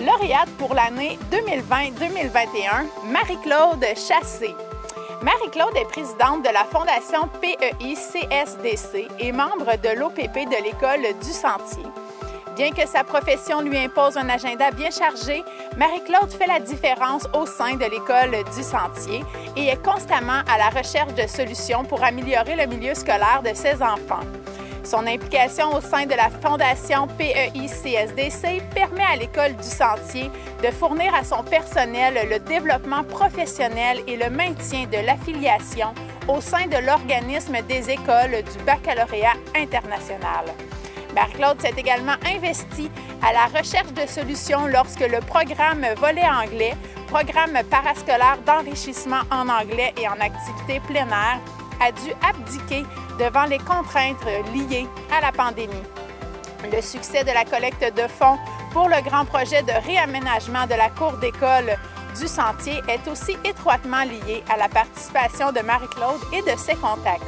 Speaker 5: Lauréate pour l'année 2020-2021, Marie-Claude Chassé. Marie-Claude est présidente de la Fondation PEI-CSDC et membre de l'OPP de l'École du Sentier. Bien que sa profession lui impose un agenda bien chargé, Marie-Claude fait la différence au sein de l'École du Sentier et est constamment à la recherche de solutions pour améliorer le milieu scolaire de ses enfants. Son implication au sein de la Fondation PEI-CSDC permet à l'École du Sentier de fournir à son personnel le développement professionnel et le maintien de l'affiliation au sein de l'organisme des écoles du baccalauréat international. Marie-Claude s'est également investie à la recherche de solutions lorsque le programme Volet anglais, programme parascolaire d'enrichissement en anglais et en activités plein air, a dû abdiquer devant les contraintes liées à la pandémie. Le succès de la collecte de fonds pour le grand projet de réaménagement de la cour d'école du Sentier est aussi étroitement lié à la participation de Marie-Claude et de ses contacts.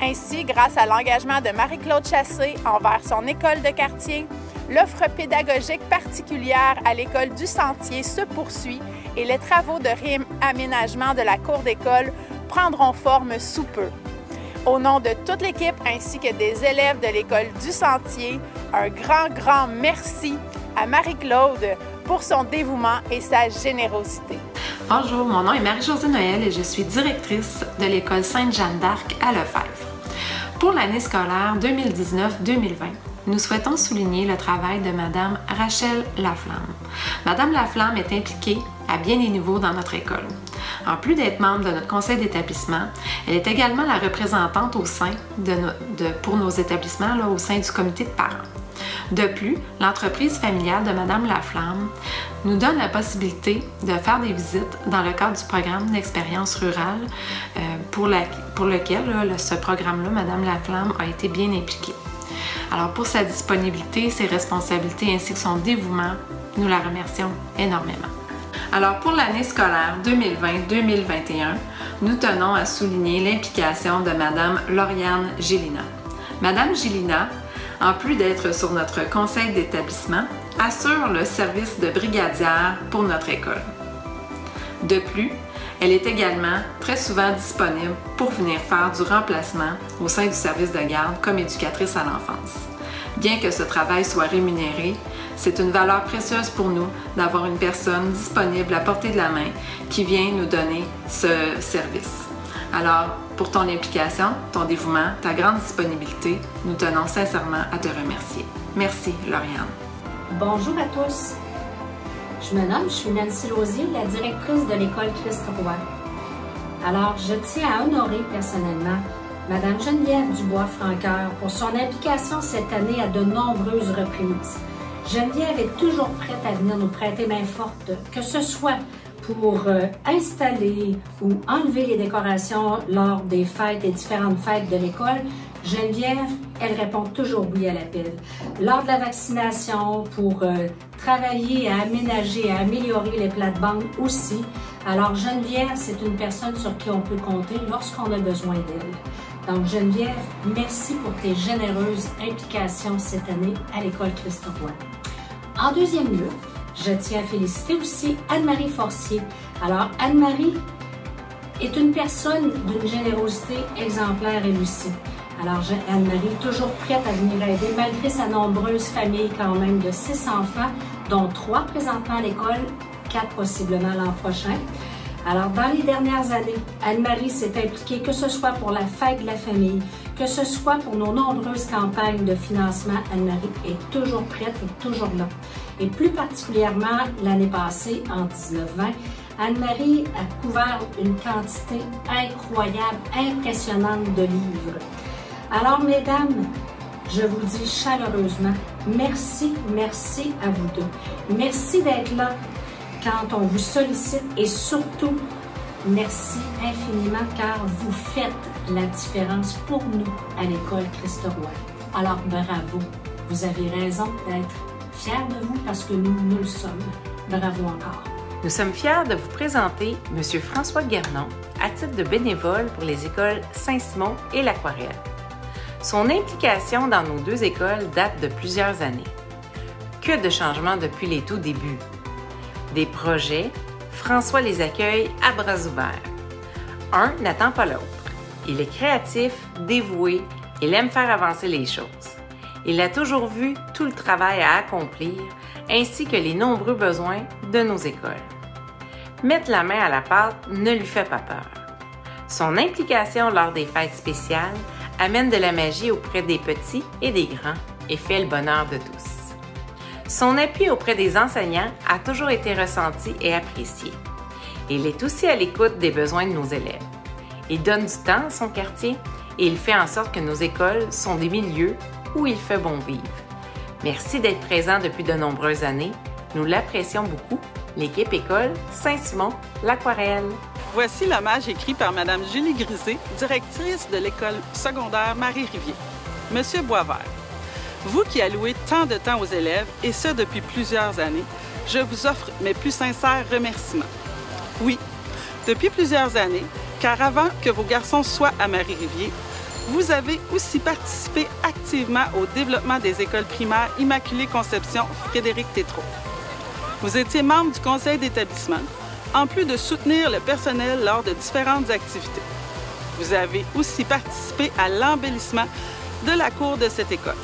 Speaker 5: Ainsi, grâce à l'engagement de Marie-Claude Chassé envers son école de quartier, l'offre pédagogique particulière à l'école du Sentier se poursuit et les travaux de réaménagement de la cour d'école prendront forme sous peu. Au nom de toute l'équipe ainsi que des élèves de l'École du Sentier, un grand merci à Marie-Claude pour son dévouement et sa générosité.
Speaker 8: Bonjour, mon nom est Marie-Josée Noël et je suis directrice de l'École Sainte-Jeanne d'Arc à Lefebvre. Pour l'année scolaire 2019-2020, nous souhaitons souligner le travail de Madame Rachel Laflamme. Madame Laflamme est impliquée à bien des niveaux dans notre école. En plus d'être membre de notre conseil d'établissement, elle est également la représentante au sein pour nos établissements au sein du comité de parents. De plus, l'entreprise familiale de Madame Laflamme nous donne la possibilité de faire des visites dans le cadre du programme d'expérience rurale pour lequel ce programme-là, Madame Laflamme a été bien impliquée. Alors pour sa disponibilité, ses responsabilités ainsi que son dévouement, nous la remercions énormément. Alors pour l'année scolaire 2020-2021, nous tenons à souligner l'implication de Madame Lauriane Gélina. Madame Gélina, en plus d'être sur notre conseil d'établissement, assure le service de brigadière pour notre école. De plus, elle est également très souvent disponible pour venir faire du remplacement au sein du service de garde comme éducatrice à l'enfance. Bien que ce travail soit rémunéré, c'est une valeur précieuse pour nous d'avoir une personne disponible à portée de la main qui vient nous donner ce service. Alors, pour ton implication, ton dévouement, ta grande disponibilité, nous tenons sincèrement à te remercier. Merci, Lauriane.
Speaker 15: Bonjour à tous. Je suis Nancy Lausier, la directrice de l'École Christ-Roi. Alors, je tiens à honorer personnellement Madame Geneviève Dubois-Francoeur pour son implication cette année à de nombreuses reprises. Geneviève est toujours prête à venir nous prêter main forte, que ce soit pour installer ou enlever les décorations lors des fêtes et différentes fêtes de l'école. Geneviève, elle répond toujours oui à l'appel. Lors de la vaccination, pour travailler à aménager, à améliorer les plates-bandes aussi. Alors Geneviève, c'est une personne sur qui on peut compter lorsqu'on a besoin d'elle. Donc Geneviève, merci pour tes généreuses implications cette année à l'École Christ-Roi. En deuxième lieu, je tiens à féliciter aussi Anne-Marie Forcier. Alors Anne-Marie est une personne d'une générosité exemplaire et lucide. Alors Anne-Marie, toujours prête à venir aider, malgré sa nombreuse famille quand même de 6 enfants, dont 3 présentement à l'école, 4 possiblement l'an prochain. Alors dans les dernières années, Anne-Marie s'est impliquée, que ce soit pour la fête de la famille, que ce soit pour nos nombreuses campagnes de financement. Anne-Marie est toujours prête et toujours là. Et plus particulièrement l'année passée, en 19-20, Anne-Marie a couvert une quantité incroyable, impressionnante de livres. Alors, mesdames, je vous dis chaleureusement, merci, merci à vous deux. Merci d'être là quand on vous sollicite et surtout, merci infiniment car vous faites la différence pour nous à l'École Christ-Roi. Alors, bravo, vous avez raison d'être fiers de vous parce que nous le sommes. Bravo encore.
Speaker 9: Nous sommes fiers de vous présenter M. François Guernon à titre de bénévole pour les écoles Saint-Simon et l'Aquarelle. Son implication dans nos 2 écoles date de plusieurs années. Que de changements depuis les tout débuts. Des projets, François les accueille à bras ouverts. Un n'attend pas l'autre. Il est créatif, dévoué, il aime faire avancer les choses. Il a toujours vu tout le travail à accomplir, ainsi que les nombreux besoins de nos écoles. Mettre la main à la pâte ne lui fait pas peur. Son implication lors des fêtes spéciales amène de la magie auprès des petits et des grands et fait le bonheur de tous. Son appui auprès des enseignants a toujours été ressenti et apprécié. Il est aussi à l'écoute des besoins de nos élèves. Il donne du temps à son quartier et il fait en sorte que nos écoles sont des milieux où il fait bon vivre. Merci d'être présent depuis de nombreuses années. Nous l'apprécions beaucoup. L'équipe École Saint-Simon, l'Aquarelle.
Speaker 3: Voici l'hommage écrit par Mme Julie Grisé, directrice de l'école secondaire Marie-Rivier. Monsieur Boisvert, vous qui allouez tant de temps aux élèves, et ce depuis plusieurs années, je vous offre mes plus sincères remerciements. Oui, depuis plusieurs années, car avant que vos garçons soient à Marie-Rivier, vous avez aussi participé activement au développement des écoles primaires Immaculée Conception Frédéric Tétrault. Vous étiez membre du conseil d'établissement, en plus de soutenir le personnel lors de différentes activités. Vous avez aussi participé à l'embellissement de la cour de cette école.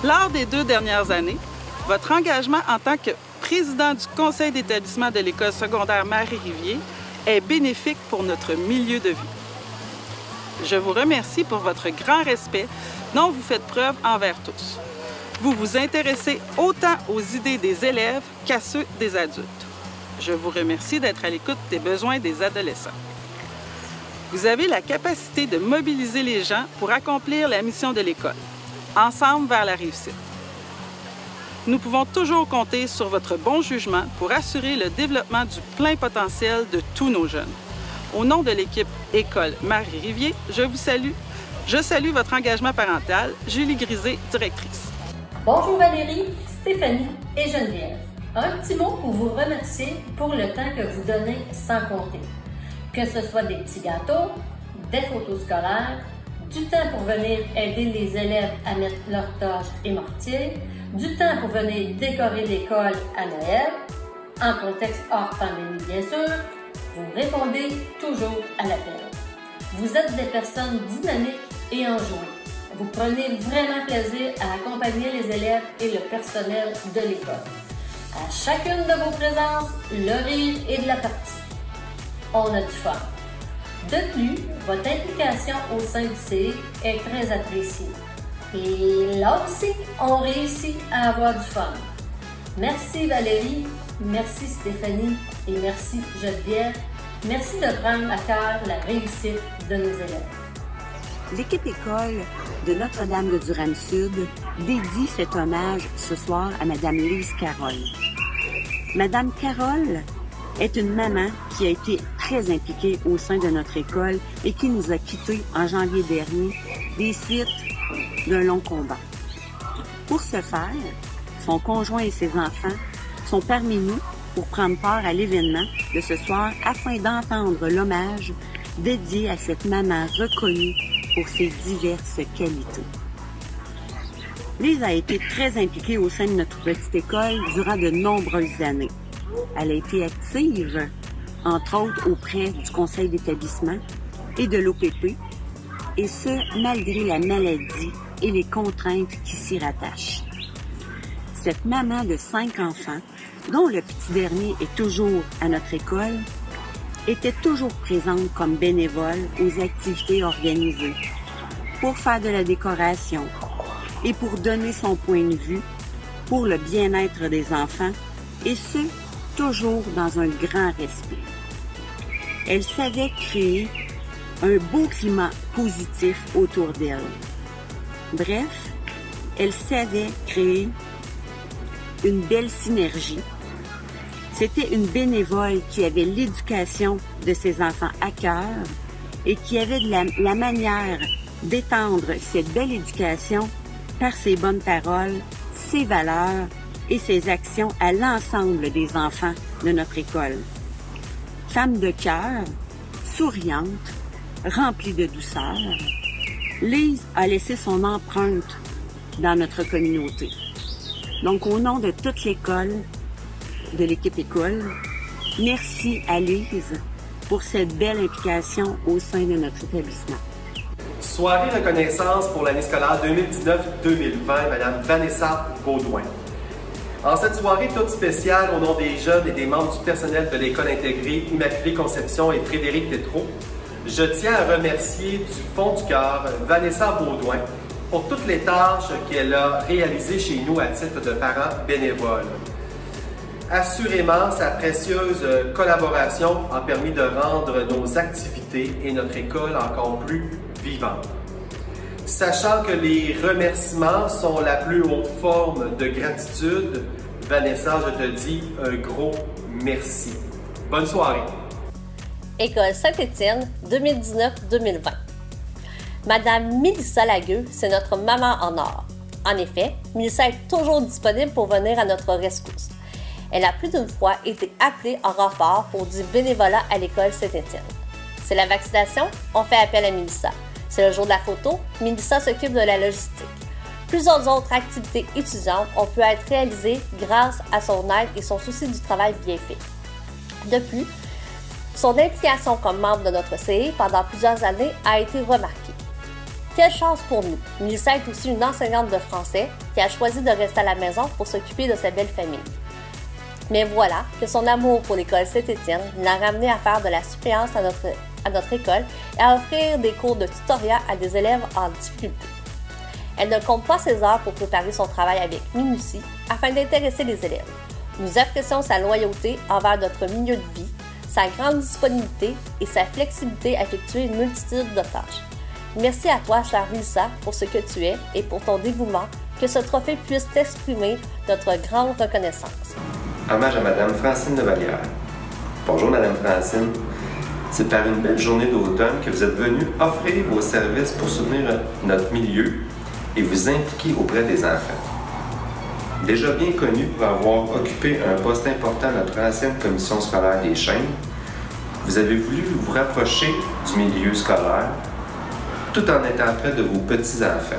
Speaker 3: Lors des 2 dernières années, votre engagement en tant que président du conseil d'établissement de l'école secondaire Marie-Rivier est bénéfique pour notre milieu de vie. Je vous remercie pour votre grand respect dont vous faites preuve envers tous. Vous vous intéressez autant aux idées des élèves qu'à ceux des adultes. Je vous remercie d'être à l'écoute des besoins des adolescents. Vous avez la capacité de mobiliser les gens pour accomplir la mission de l'école, ensemble vers la réussite. Nous pouvons toujours compter sur votre bon jugement pour assurer le développement du plein potentiel de tous nos jeunes. Au nom de l'équipe École Marie-Rivier, je vous salue. Je salue votre engagement parental. Julie Grisé, directrice.
Speaker 11: Bonjour Valérie, Stéphanie et Geneviève. Un petit mot pour vous remercier pour le temps que vous donnez sans compter. Que ce soit des petits gâteaux, des photos scolaires, du temps pour venir aider les élèves à mettre leurs tâches et mortiers, du temps pour venir décorer l'école à Noël, en contexte hors pandémie bien sûr, vous répondez toujours à l'appel. Vous êtes des personnes dynamiques et enjouées. Vous prenez vraiment plaisir à accompagner les élèves et le personnel de l'école. À chacune de vos présences, le rire est de la partie. On a du fun. De plus, votre implication au sein du CE est très appréciée. Et là aussi, on réussit à avoir du fun. Merci Valérie, merci Stéphanie et merci Geneviève. Merci de prendre à cœur la réussite de nos élèves.
Speaker 6: L'équipe école de Notre-Dame de Durham-Sud dédie cet hommage ce soir à Madame Lise Carole. Madame Carole est une maman qui a été très impliquée au sein de notre école et qui nous a quittés en janvier dernier des suites d'un long combat. Pour ce faire, son conjoint et ses enfants sont parmi nous pour prendre part à l'événement de ce soir afin d'entendre l'hommage dédié à cette maman reconnue pour ses diverses qualités. Lise a été très impliquée au sein de notre petite école durant de nombreuses années. Elle a été active, entre autres auprès du conseil d'établissement et de l'OPP, et ce, malgré la maladie et les contraintes qui s'y rattachent. Cette maman de 5 enfants, dont le petit dernier est toujours à notre école, était toujours présente comme bénévole aux activités organisées, pour faire de la décoration et pour donner son point de vue pour le bien-être des enfants, et ce, toujours dans un grand respect. Elle savait créer un beau climat positif autour d'elle. Bref, elle savait créer une belle synergie. C'était une bénévole qui avait l'éducation de ses enfants à cœur et qui avait la manière d'étendre cette belle éducation par ses bonnes paroles, ses valeurs et ses actions à l'ensemble des enfants de notre école. Femme de cœur, souriante, remplie de douceur, Lise a laissé son empreinte dans notre communauté. Donc, au nom de toute l'école, de l'équipe école, merci à Lise pour cette belle implication au sein de notre établissement.
Speaker 14: Soirée reconnaissance pour l'année scolaire 2019-2020, Madame Vanessa Baudouin. En cette soirée toute spéciale, au nom des jeunes et des membres du personnel de l'École intégrée Immaculée Conception et Frédéric Tétrault, je tiens à remercier du fond du cœur Vanessa Baudouin pour toutes les tâches qu'elle a réalisées chez nous à titre de parents bénévoles. Assurément, sa précieuse collaboration a permis de rendre nos activités et notre école encore plus vivantes. Sachant que les remerciements sont la plus haute forme de gratitude, Vanessa, je te dis un gros merci. Bonne soirée.
Speaker 12: École Saint-Étienne 2019-2020. Madame Mélissa Lagueux, c'est notre maman en or. En effet, Mélissa est toujours disponible pour venir à notre rescousse. Elle a plus d'une fois été appelée en renfort pour du bénévolat à l'école Saint-Étienne. C'est la vaccination, on fait appel à Mélissa. C'est le jour de la photo, Mélissa s'occupe de la logistique. Plusieurs autres activités étudiantes ont pu être réalisées grâce à son aide et son souci du travail bien fait. De plus, Son implication comme membre de notre CI pendant plusieurs années a été remarquée. Quelle chance pour nous! Mélissa est aussi une enseignante de français qui a choisi de rester à la maison pour s'occuper de sa belle famille. Mais voilà que son amour pour l'école Saint-Étienne l'a ramenée à faire de la suppléance à notre école et à offrir des cours de tutorat à des élèves en difficulté. Elle ne compte pas ses heures pour préparer son travail avec minutie afin d'intéresser les élèves. Nous apprécions sa loyauté envers notre milieu de vie, sa grande disponibilité et sa flexibilité à effectuer une multitude de tâches. Merci à toi, chère Mélissa, pour ce que tu es et pour ton dévouement, que ce trophée puisse t'exprimer notre grande reconnaissance.
Speaker 14: Hommage à Madame Francine Levallière. Bonjour Madame Francine. C'est par une belle journée d'automne que vous êtes venue offrir vos services pour soutenir notre milieu et vous impliquer auprès des enfants. Déjà bien connu pour avoir occupé un poste important à notre ancienne commission scolaire des Chênes, vous avez voulu vous rapprocher du milieu scolaire tout en étant près de vos petits-enfants.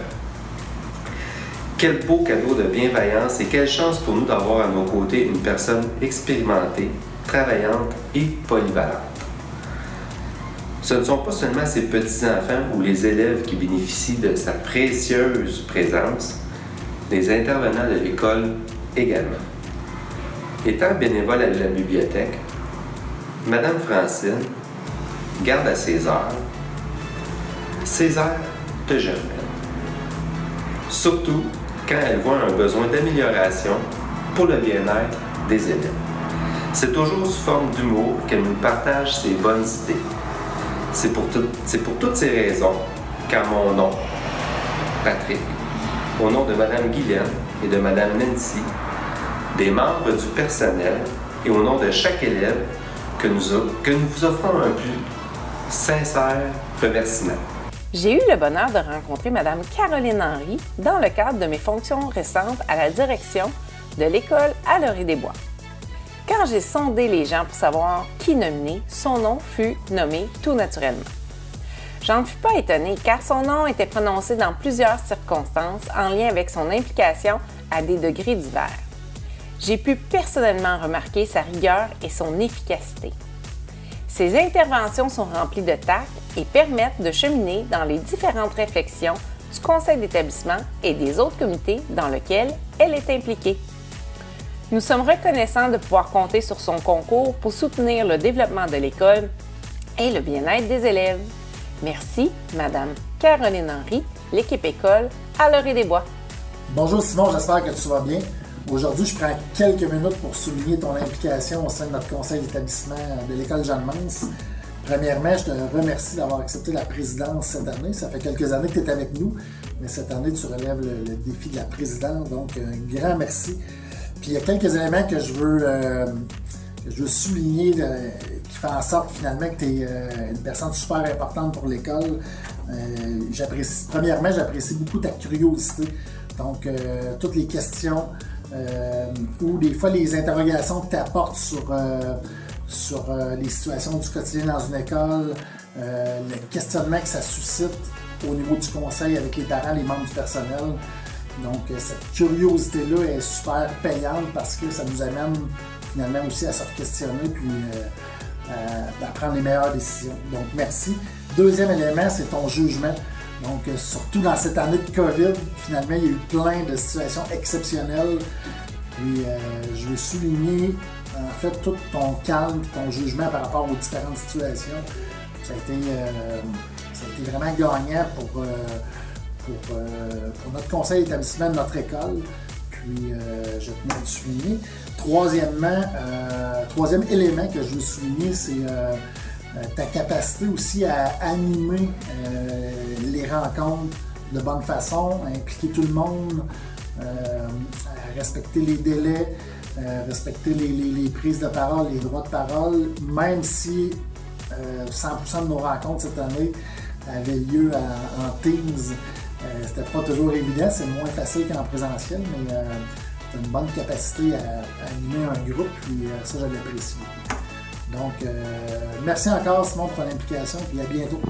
Speaker 14: Quel beau cadeau de bienveillance et quelle chance pour nous d'avoir à nos côtés une personne expérimentée, travaillante et polyvalente. Ce ne sont pas seulement ces petits-enfants ou les élèves qui bénéficient de sa précieuse présence, les intervenants de l'école également. Étant bénévole à la bibliothèque, Madame Francine garde à ses heures de germaine. Surtout quand elle voit un besoin d'amélioration pour le bien-être des élèves. C'est toujours sous forme d'humour qu'elle nous partage ses bonnes idées. C'est pour toutes ces raisons qu'en mon nom, Patrick, au nom de Mme Guylaine et de Mme Nancy, des membres du personnel et au nom de chaque élève, que nous vous offrons un plus sincère remerciement.
Speaker 9: J'ai eu le bonheur de rencontrer Mme Caroline Henry dans le cadre de mes fonctions récentes à la direction de l'école à Laurier-des-Bois. Quand j'ai sondé les gens pour savoir qui nominer, son nom fut nommé tout naturellement. J'en fus pas étonnée car son nom était prononcé dans plusieurs circonstances en lien avec son implication à des degrés divers. J'ai pu personnellement remarquer sa rigueur et son efficacité. Ses interventions sont remplies de tact et permettent de cheminer dans les différentes réflexions du conseil d'établissement et des autres comités dans lesquels elle est impliquée. Nous sommes reconnaissants de pouvoir compter sur son concours pour soutenir le développement de l'école et le bien-être des élèves. Merci, Madame Caroline Henry, l'équipe école à Laurier-des-Bois.
Speaker 16: Bonjour Simon, j'espère que tu vas bien. Aujourd'hui, je prends quelques minutes pour souligner ton implication au sein de notre conseil d'établissement de l'école Jeanne-Mance. Premièrement, je te remercie d'avoir accepté la présidence cette année. Ça fait quelques années que tu es avec nous, mais cette année, tu relèves le défi de la présidence, donc un grand merci. Puis il y a quelques éléments que je veux souligner qui font en sorte finalement que tu es une personne super importante pour l'école. Premièrement, j'apprécie beaucoup ta curiosité. Donc, toutes les questions ou des fois les interrogations que tu apportes sur les situations du quotidien dans une école, le questionnement que ça suscite au niveau du conseil avec les parents, les membres du personnel. Donc, cette curiosité-là est super payante parce que ça nous amène finalement aussi à se questionner puis à prendre les meilleures décisions. Donc, merci. Deuxième élément, c'est ton jugement. Donc, surtout dans cette année de COVID, finalement, il y a eu plein de situations exceptionnelles. Puis, je veux souligner, en fait, tout ton calme et ton jugement par rapport aux différentes situations. Ça a été vraiment gagnant pour notre conseil d'établissement de notre école. Puis, je tenais à le souligner. Troisième élément que je veux souligner, c'est ta capacité aussi à animer les rencontres de bonne façon, à impliquer tout le monde, à respecter les délais, respecter les prises de parole, les droits de parole, même si 100% de nos rencontres cette année avaient lieu en Teams. C'était pas toujours évident, c'est moins facile qu'en présentiel, mais tu as une bonne capacité à animer un groupe, puis ça, je l'apprécie beaucoup. Donc, merci encore, Simon, pour ton implication, puis à bientôt.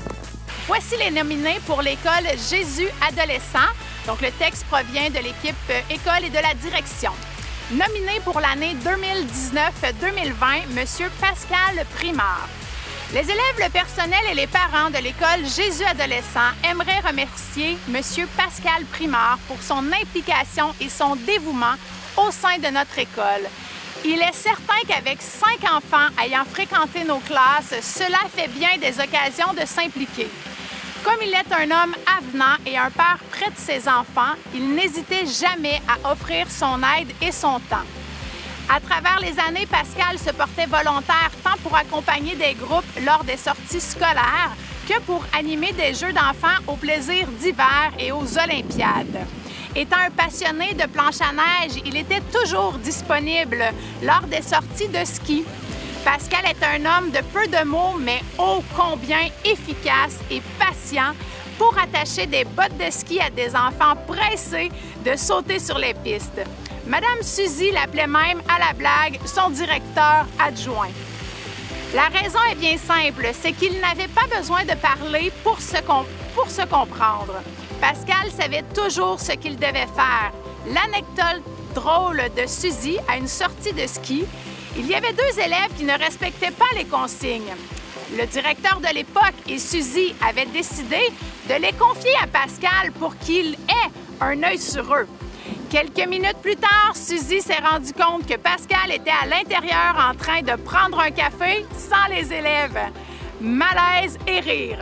Speaker 5: Voici les nominés pour l'école Jésus adolescent. Donc, le texte provient de l'équipe école et de la direction. Nominé pour l'année 2019-2020, M. Pascal Primard. Les élèves, le personnel et les parents de l'école Jésus Adolescent aimeraient remercier M. Pascal Primard pour son implication et son dévouement au sein de notre école. Il est certain qu'avec 5 enfants ayant fréquenté nos classes, cela fait bien des occasions de s'impliquer. Comme il est un homme avenant et un père près de ses enfants, il n'hésitait jamais à offrir son aide et son temps. À travers les années, Pascal se portait volontaire tant pour accompagner des groupes lors des sorties scolaires que pour animer des jeux d'enfants aux plaisirs d'hiver et aux Olympiades. Étant un passionné de planche à neige, il était toujours disponible lors des sorties de ski. Pascal est un homme de peu de mots, mais ô combien efficace et patient pour attacher des bottes de ski à des enfants pressés de sauter sur les pistes. Madame Suzy l'appelait même à la blague son directeur adjoint. La raison est bien simple, c'est qu'il n'avait pas besoin de parler pour se comprendre. Pascal savait toujours ce qu'il devait faire. L'anecdote drôle de Suzy à une sortie de ski, il y avait 2 élèves qui ne respectaient pas les consignes. Le directeur de l'époque et Suzy avaient décidé de les confier à Pascal pour qu'il ait un œil sur eux. Quelques minutes plus tard, Suzy s'est rendu compte que Pascal était à l'intérieur en train de prendre un café sans les élèves. Malaise et rire.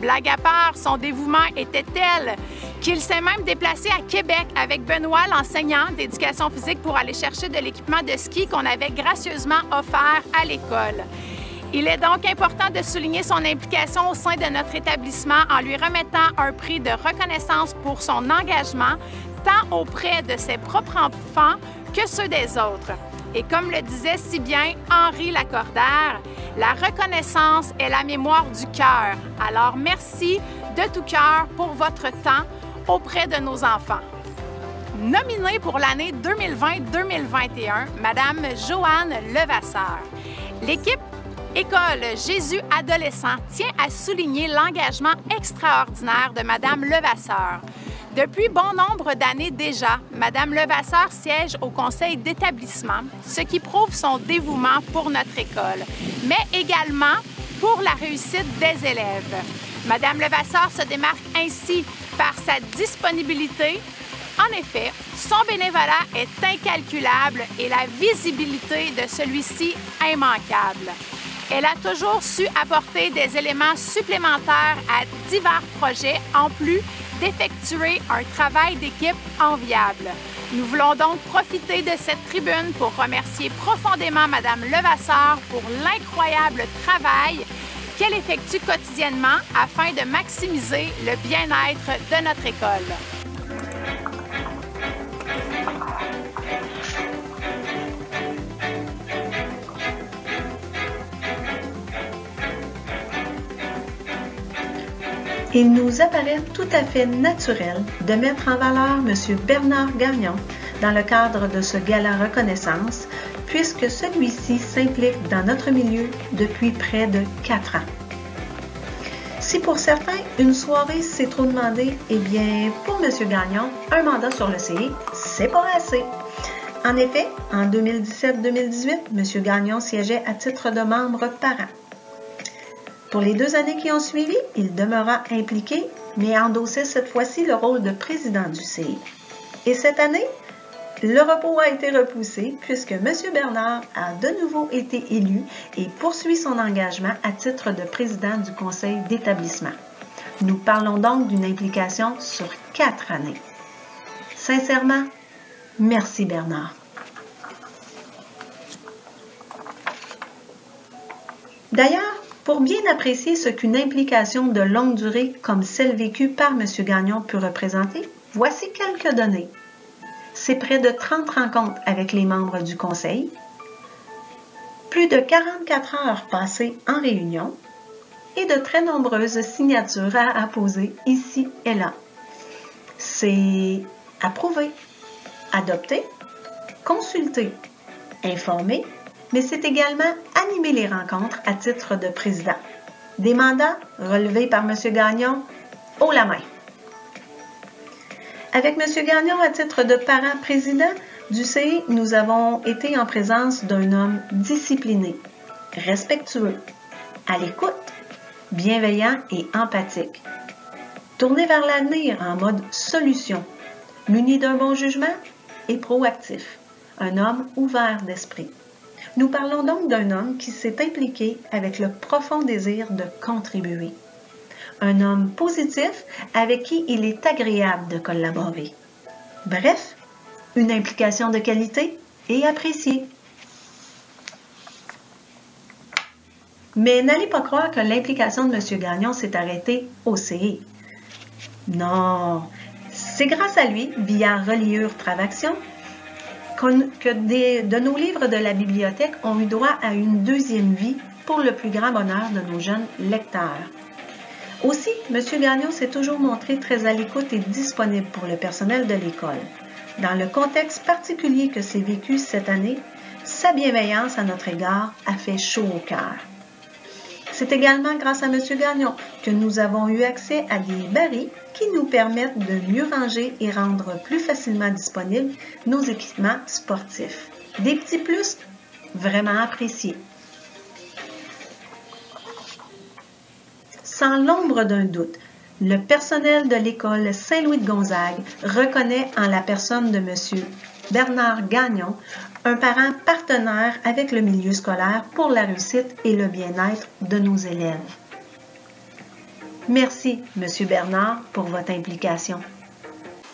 Speaker 5: Blague à part, son dévouement était tel qu'il s'est même déplacé à Québec avec Benoît, l'enseignant d'éducation physique, pour aller chercher de l'équipement de ski qu'on avait gracieusement offert à l'école. Il est donc important de souligner son implication au sein de notre établissement en lui remettant un prix de reconnaissance pour son engagement, tant auprès de ses propres enfants que ceux des autres. Et comme le disait si bien Henri Lacordaire, la reconnaissance est la mémoire du cœur. Alors merci de tout cœur pour votre temps auprès de nos enfants. Nominée pour l'année 2020-2021, Madame Joanne Levasseur. L'équipe École Jésus Adolescent tient à souligner l'engagement extraordinaire de Madame Levasseur. Depuis bon nombre d'années déjà, Madame Levasseur siège au conseil d'établissement, ce qui prouve son dévouement pour notre école, mais également pour la réussite des élèves. Madame Levasseur se démarque ainsi par sa disponibilité. En effet, son bénévolat est incalculable et la visibilité de celui-ci immanquable. Elle a toujours su apporter des éléments supplémentaires à divers projets en plus d'effectuer un travail d'équipe enviable. Nous voulons donc profiter de cette tribune pour remercier profondément Madame Levasseur pour l'incroyable travail qu'elle effectue quotidiennement afin de maximiser le bien-être de notre école.
Speaker 13: Il nous apparaît tout à fait naturel de mettre en valeur M. Bernard Gagnon dans le cadre de ce gala reconnaissance, puisque celui-ci s'implique dans notre milieu depuis près de 4 ans. Si pour certains, une soirée c'est trop demandé, eh bien, pour M. Gagnon, un mandat sur le CI, c'est pas assez. En effet, en 2017-2018, M. Gagnon siégeait à titre de membre parent. Pour les 2 années qui ont suivi, il demeura impliqué, mais endossait cette fois-ci le rôle de président du CI. Et cette année, le repos a été repoussé puisque M. Bernard a de nouveau été élu et poursuit son engagement à titre de président du conseil d'établissement. Nous parlons donc d'une implication sur 4 années. Sincèrement, merci Bernard. D'ailleurs, pour bien apprécier ce qu'une implication de longue durée comme celle vécue par M. Gagnon peut représenter, voici quelques données. C'est près de 30 rencontres avec les membres du conseil, plus de 44 heures passées en réunion et de très nombreuses signatures à apposer ici et là. C'est approuver, adopter, consulter, informer, mais c'est également animer les rencontres à titre de président. Des mandats relevés par M. Gagnon haut la main. Avec M. Gagnon à titre de parent-président du CI, nous avons été en présence d'un homme discipliné, respectueux, à l'écoute, bienveillant et empathique. Tourné vers l'avenir en mode solution, muni d'un bon jugement et proactif. Un homme ouvert d'esprit. Nous parlons donc d'un homme qui s'est impliqué avec le profond désir de contribuer. Un homme positif avec qui il est agréable de collaborer. Bref, une implication de qualité et appréciée. Mais n'allez pas croire que l'implication de M. Gagnon s'est arrêtée au CE. Non, c'est grâce à lui, via Reliure Travaction, que de nos livres de la bibliothèque ont eu droit à une deuxième vie pour le plus grand bonheur de nos jeunes lecteurs. Aussi, M. Gagnon s'est toujours montré très à l'écoute et disponible pour le personnel de l'école. Dans le contexte particulier que s'est vécu cette année, sa bienveillance à notre égard a fait chaud au cœur. C'est également grâce à M. Gagnon que nous avons eu accès à des barils qui nous permettent de mieux ranger et rendre plus facilement disponibles nos équipements sportifs. Des petits plus vraiment appréciés. Sans l'ombre d'un doute, le personnel de l'école Saint-Louis de Gonzague reconnaît en la personne de M. Bernard Gagnon un parent partenaire avec le milieu scolaire pour la réussite et le bien-être de nos élèves. Merci, M. Bernard, pour votre implication.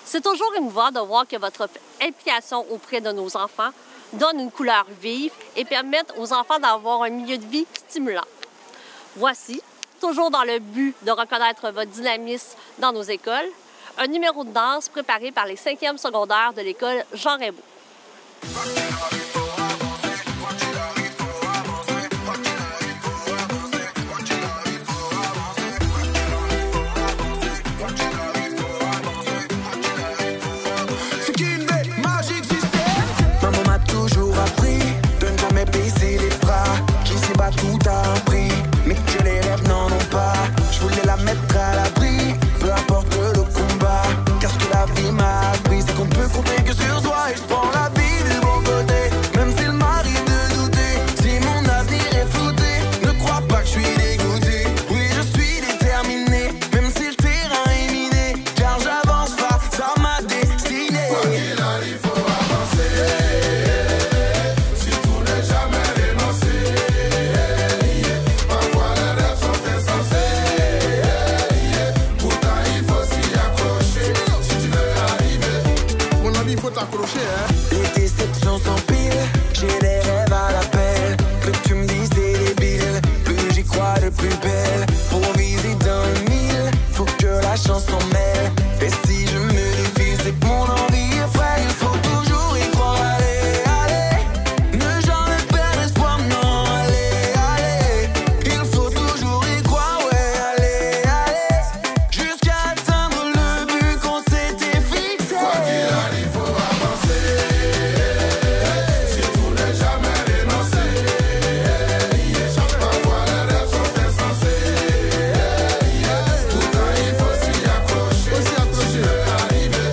Speaker 11: C'est toujours émouvant de voir que votre implication auprès de nos enfants donne une couleur vive et permet aux enfants d'avoir un milieu de vie stimulant. Voici, toujours dans le but de reconnaître votre dynamisme dans nos écoles, un numéro de danse préparé par les 5e secondaires de l'école Jean Raimbault.
Speaker 17: Maman m'a toujours appris de ne jamais baisser les bras, qu'ici bas tout a un prix, mais que les rêves n'en ont pas. Je voulais la mettre à l'abri, peu importe le combat, car ce que la vie m'a appris, c'est qu'on ne peut compter que sur soi. Et je prends la vie du bon côté, même s'il m'arrive de douter, si mon avenir est flouté, ne crois pas que je suis dégoûté. Oui, je suis déterminé, même si le terrain est miné, car j'avance face à ma destinée. Quoi qu'il arrive, faut avancer. Si tout n'est jamais renoncé, parfois les rêves sont insensés. Pourtant il faut s'y accrocher si tu veux arriver. Mon ami, il faut t'accrocher, hein. Les déceptions s'empilent, j'ai des rêves à l'appel. Plus tu me dis c'est débile, plus j'y crois de plus belle. Pour viser dans le mille, faut que la chance s'en mêle. Et si je me défile, c'est que mon envie est vraie. Il faut toujours y croire, allez, allez. Ne jamais perdre espoir, non, allez, allez. Il faut toujours y croire, ouais, allez, allez. Jusqu'à atteindre le but qu'on s'était fixé. Quoi qu'il arrive, faut avancer. Si tout n'est jamais renoncé, parfois les rêves sont insensés. Pourtant il faut s'y accrocher si tu veux arriver.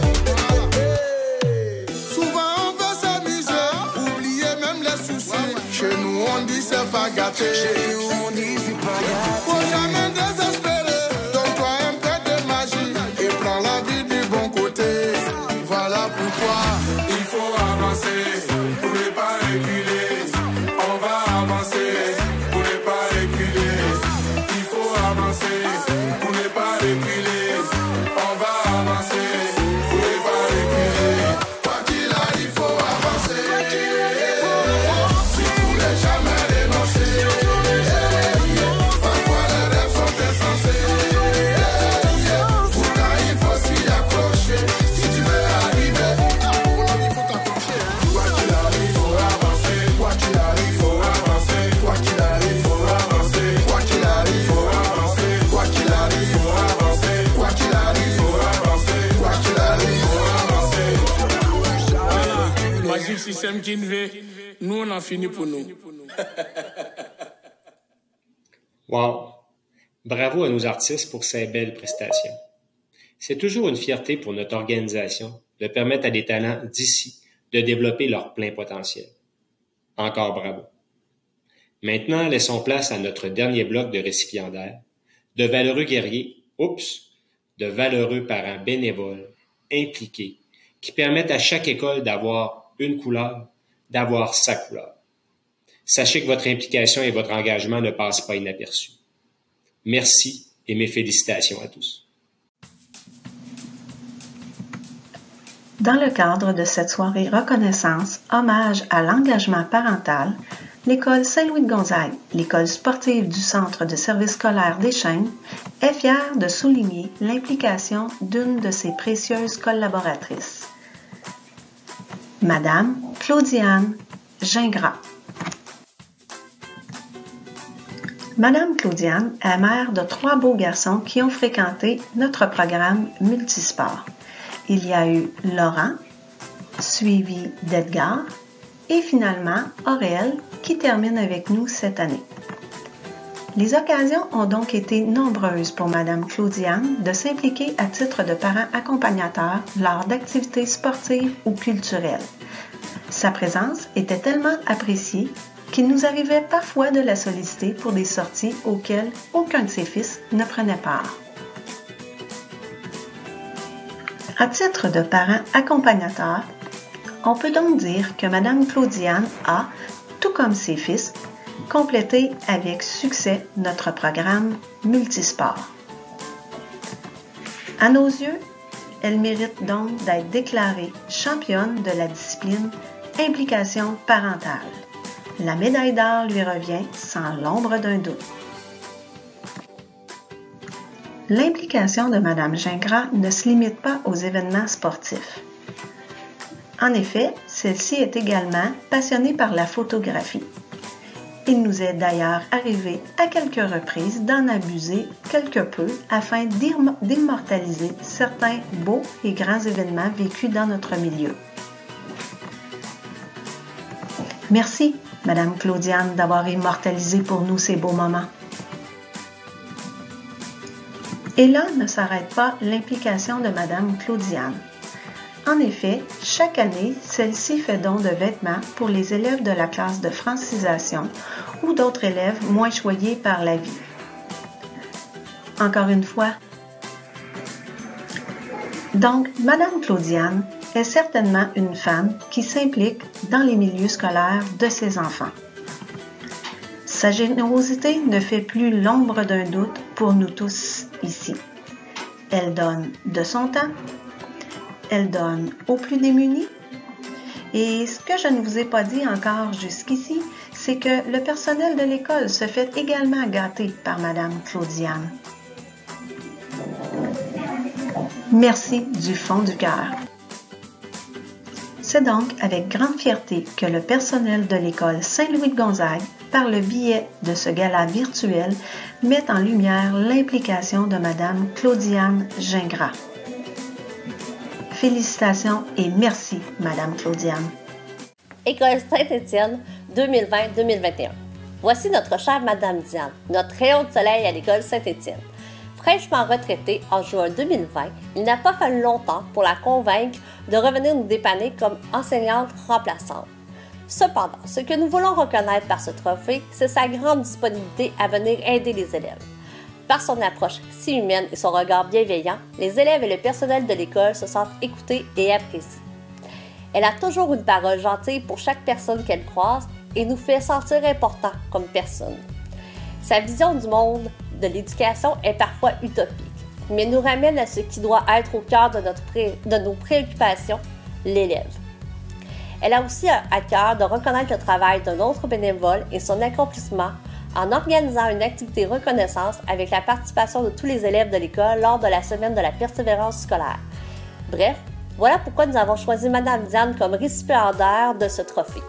Speaker 17: Souvent on veut s'amuser, oublier même les soucis. Chez nous on dit c'est pas gâté. Chez nous on dit c'est pas gâté. Faut jamais désespérer, donne-toi un peu de magie et prends la vie du bon côté. Voilà pourquoi il faut avancer pour ne pas reculer. On va avancer pour ne pas reculer. Il faut avancer pour ne pas reculer. On va avancer pour ne pas reculer. Quoi qu'il arrive, faut avancer. Si tout n'est jamais renoncé, parfois les rêves sont insensés. Pourtant il faut s'y accrocher si tu veux arriver. Il faut t'accrocher. Quoi qu'il arrive, faut avancer. Quoi qu'il arrive, faut avancer. Quoi qu'il arrive, faut avancer. Quoi qu'il arrive, faut avancer. Quoi qu'il arrive, faut avancer. Quoi qu'il arrive, faut avancer. Quoi qu'il arrive, faut avancer.
Speaker 18: Magic System Kinvé, nous on a fini pour nous.
Speaker 19: Wow! Bravo à nos artistes pour ces belles prestations. C'est toujours une fierté pour notre organisation de permettre à des talents d'ici de développer leur plein potentiel. Encore bravo. Maintenant, laissons place à notre dernier bloc de récipiendaires, de valeureux guerriers, de valeureux parents bénévoles, impliqués, qui permettent à chaque école d'avoir une couleur, d'avoir sa couleur. Sachez que votre implication et votre engagement ne passent pas inaperçus. Merci et mes félicitations à tous.
Speaker 13: Dans le cadre de cette soirée reconnaissance, hommage à l'engagement parental, l'école Saint-Louis de Gonzague, l'école sportive du Centre de service scolaire des Chênes, est fière de souligner l'implication d'une de ses précieuses collaboratrices, Madame Claudiane Gingras. Madame Claudiane est mère de 3 beaux garçons qui ont fréquenté notre programme multisport. Il y a eu Laurent, suivi d'Edgar, et finalement Aurel, qui termine avec nous cette année. Les occasions ont donc été nombreuses pour Madame Claudiane de s'impliquer à titre de parent accompagnateur lors d'activités sportives ou culturelles. Sa présence était tellement appréciée qu'il nous arrivait parfois de la solliciter pour des sorties auxquelles aucun de ses fils ne prenait part. À titre de parent accompagnateur, on peut donc dire que Madame Claudiane a, tout comme ses fils, complété avec succès notre programme multisport. À nos yeux, elle mérite donc d'être déclarée championne de la discipline implication parentale. La médaille d'or lui revient sans l'ombre d'un doute. L'implication de Madame Gingras ne se limite pas aux événements sportifs. En effet, celle-ci est également passionnée par la photographie. Il nous est d'ailleurs arrivé à quelques reprises d'en abuser quelque peu afin d'immortaliser certains beaux et grands événements vécus dans notre milieu. Merci, Madame Claudiane, d'avoir immortalisé pour nous ces beaux moments. Et là ne s'arrête pas l'implication de Madame Claudiane. En effet, chaque année, celle-ci fait don de vêtements pour les élèves de la classe de francisation ou d'autres élèves moins choyés par la vie. Encore une fois, donc, Madame Claudiane est certainement une femme qui s'implique dans les milieux scolaires de ses enfants. Sa générosité ne fait plus l'ombre d'un doute pour nous tous ici. Elle donne de son temps, elle donne aux plus démunis. Et ce que je ne vous ai pas dit encore jusqu'ici, c'est que le personnel de l'école se fait également gâter par Madame Claudiane. Merci du fond du cœur. C'est donc avec grande fierté que le personnel de l'école Saint-Louis de Gonzague, par le biais de ce gala virtuel, met en lumière l'implication de Madame Claudiane Gingras. Félicitations et merci, Madame Claudiane.
Speaker 12: École Saint-Étienne 2020-2021. Voici notre chère Madame Diane, notre rayon de soleil à l'école Saint-Étienne. Fraîchement retraitée en juin 2020, il n'a pas fallu longtemps pour la convaincre de revenir nous dépanner comme enseignante remplaçante. Cependant, ce que nous voulons reconnaître par ce trophée, c'est sa grande disponibilité à venir aider les élèves. Par son approche si humaine et son regard bienveillant, les élèves et le personnel de l'école se sentent écoutés et appréciés. Elle a toujours une parole gentille pour chaque personne qu'elle croise et nous fait sentir importants comme personne. Sa vision du monde de l'éducation est parfois utopique, mais nous ramène à ce qui doit être au cœur de nos préoccupations, l'élève. Elle a aussi à cœur de reconnaître le travail d'un autre bénévole et son accomplissement en organisant une activité reconnaissance avec la participation de tous les élèves de l'école lors de la semaine de la persévérance scolaire. Bref, voilà pourquoi nous avons choisi Madame Diane comme récipiendaire de ce trophée.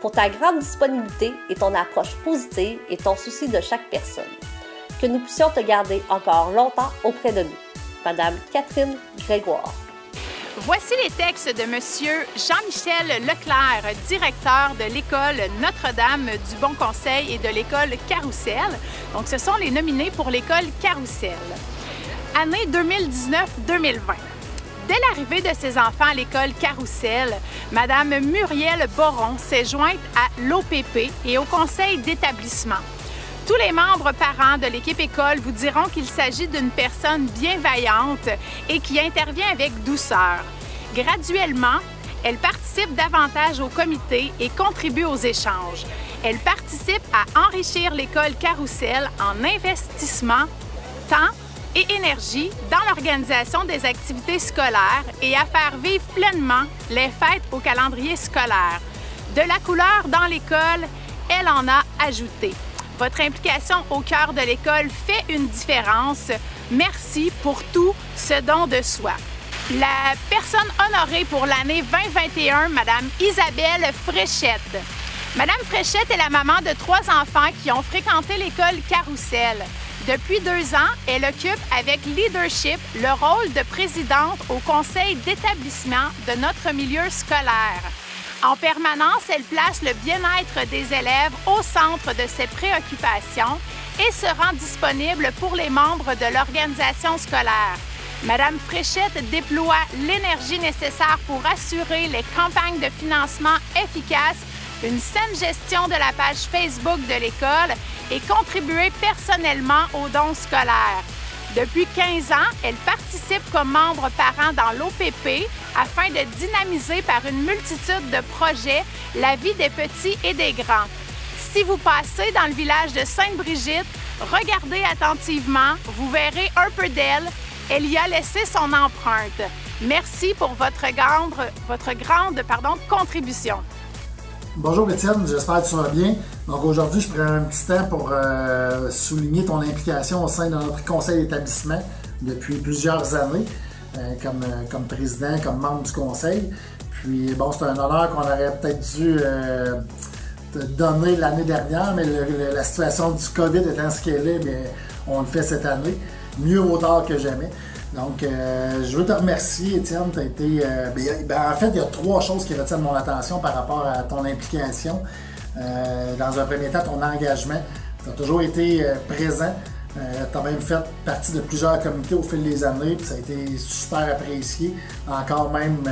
Speaker 12: Pour ta grande disponibilité et ton approche positive et ton souci de chaque personne. Que nous puissions te garder encore longtemps auprès de nous. Madame Catherine Grégoire.
Speaker 5: Voici les textes de M. Jean-Michel Leclerc, directeur de l'école Notre-Dame du Bon Conseil et de l'école Carrousel. Donc, ce sont les nominés pour l'école Carrousel. Année 2019-2020. Dès l'arrivée de ses enfants à l'école Carrousel, Mme Muriel Boron s'est jointe à l'OPP et au conseil d'établissement. Tous les membres parents de l'équipe école vous diront qu'il s'agit d'une personne bienveillante et qui intervient avec douceur. Graduellement, elle participe davantage au comité et contribue aux échanges. Elle participe à enrichir l'école Carrousel en investissement, temps et énergie dans l'organisation des activités scolaires et à faire vivre pleinement les fêtes au calendrier scolaire. De la couleur dans l'école, elle en a ajouté. Votre implication au cœur de l'école fait une différence. Merci pour tout ce don de soi. La personne honorée pour l'année 2021, Mme Isabelle Fréchette. Mme Fréchette est la maman de 3 enfants qui ont fréquenté l'école Carrousel. Depuis 2 ans, elle occupe avec leadership le rôle de présidente au conseil d'établissement de notre milieu scolaire. En permanence, elle place le bien-être des élèves au centre de ses préoccupations et se rend disponible pour les membres de l'organisation scolaire. Mme Fréchette déploie l'énergie nécessaire pour assurer les campagnes de financement efficaces, une saine gestion de la page Facebook de l'école et contribuer personnellement aux dons scolaires. Depuis 15 ans, elle participe comme membre parent dans l'OPP afin de dynamiser par une multitude de projets la vie des petits et des grands. Si vous passez dans le village de Sainte-Brigitte, regardez attentivement, vous verrez un peu d'elle. Elle y a laissé son empreinte. Merci pour votre grande contribution.
Speaker 16: Bonjour Étienne, j'espère que tu vas bien. Donc aujourd'hui, je prends un petit temps pour souligner ton implication au sein de notre conseil d'établissement depuis plusieurs années, comme président, comme membre du conseil. Puis bon, c'est un honneur qu'on aurait peut-être dû te donner l'année dernière, mais la situation du COVID étant ce qu'elle est, bien, on le fait cette année. Mieux vaut tard que jamais. Donc, je veux te remercier, Étienne. T'as été, en fait, il y a 3 choses qui retiennent mon attention par rapport à ton implication. Dans un premier temps, ton engagement. Tu as toujours été présent. Tu as même fait partie de plusieurs comités au fil des années. Puis ça a été super apprécié. Encore même,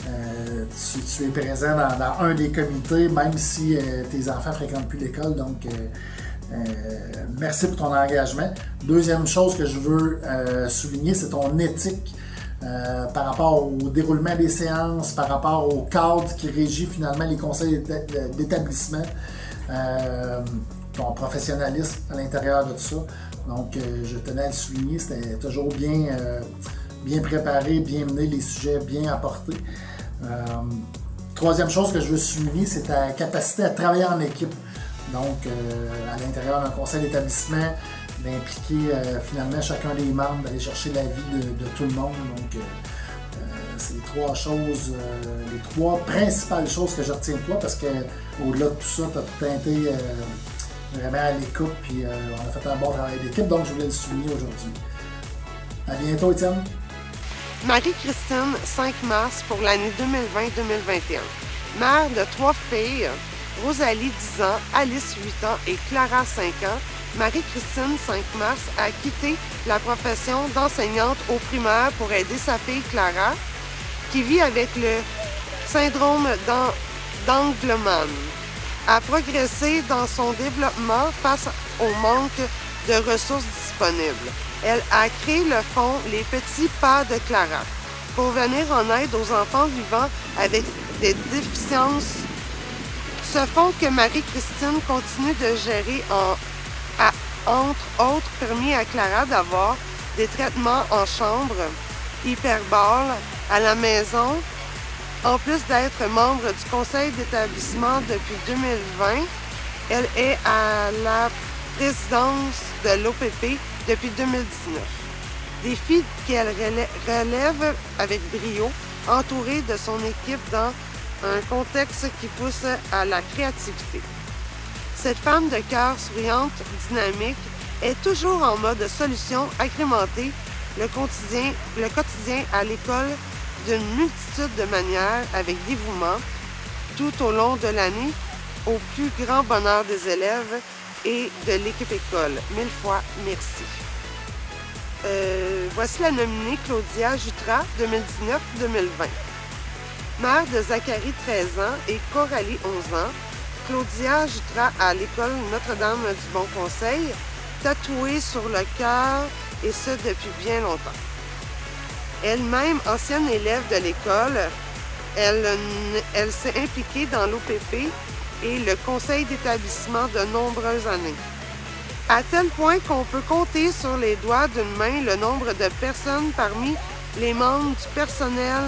Speaker 16: tu es présent dans un des comités, même si tes enfants ne fréquentent plus l'école. Donc, merci pour ton engagement. Deuxième chose que je veux souligner, c'est ton éthique par rapport au déroulement des séances, par rapport au cadre qui régit finalement les conseils d'établissement, ton professionnalisme à l'intérieur de tout ça. Donc, je tenais à le souligner, c'était toujours bien préparé, bien mené, les sujets bien apportés. Troisième chose que je veux souligner, c'est ta capacité à travailler en équipe. Donc, à l'intérieur d'un conseil d'établissement, d'impliquer finalement chacun des membres, d'aller chercher l'avis de tout le monde. Donc, c'est les 3 choses, les 3 principales choses que je retiens de toi, parce qu'au-delà de tout ça, tu as été vraiment à l'écoute, puis on a fait un bon travail d'équipe, donc je voulais le souligner aujourd'hui. À bientôt, Étienne.
Speaker 4: Marie-Christine, 5 mars pour l'année 2020-2021. Mère de 3 filles, Rosalie, 10 ans, Alice, 8 ans et Clara, 5 ans, Marie-Christine, 5 mars, a quitté la profession d'enseignante au primaire pour aider sa fille Clara, qui vit avec le syndrome d'Angelman, a progressé dans son développement face au manque de ressources disponibles. Elle a créé le fonds Les Petits Pas de Clara pour venir en aide aux enfants vivant avec des déficiences. Ce fonds que Marie-Christine continue de gérer a, entre autres, permis à Clara d'avoir des traitements en chambre, hyperbole, à la maison. En plus d'être membre du conseil d'établissement depuis 2020, elle est à la présidence de l'OPP depuis 2019. Défi qu'elle relève avec brio, entourée de son équipe dans un contexte qui pousse à la créativité. Cette femme de cœur souriante, dynamique, est toujours en mode solution agrémentée le quotidien à l'école d'une multitude de manières avec dévouement tout au long de l'année au plus grand bonheur des élèves et de l'équipe école. 1000 fois merci. voici la nominée Claudia Jutras 2019-2020. Mère de Zachary, 13 ans, et Coralie, 11 ans, Claudia Jutras à l'école Notre-Dame du Bon Conseil, tatouée sur le cœur, et ce depuis bien longtemps. Elle-même, ancienne élève de l'école, elle s'est impliquée dans l'OPP et le conseil d'établissement de nombreuses années. À tel point qu'on peut compter sur les doigts d'une main le nombre de personnes parmi les membres du personnel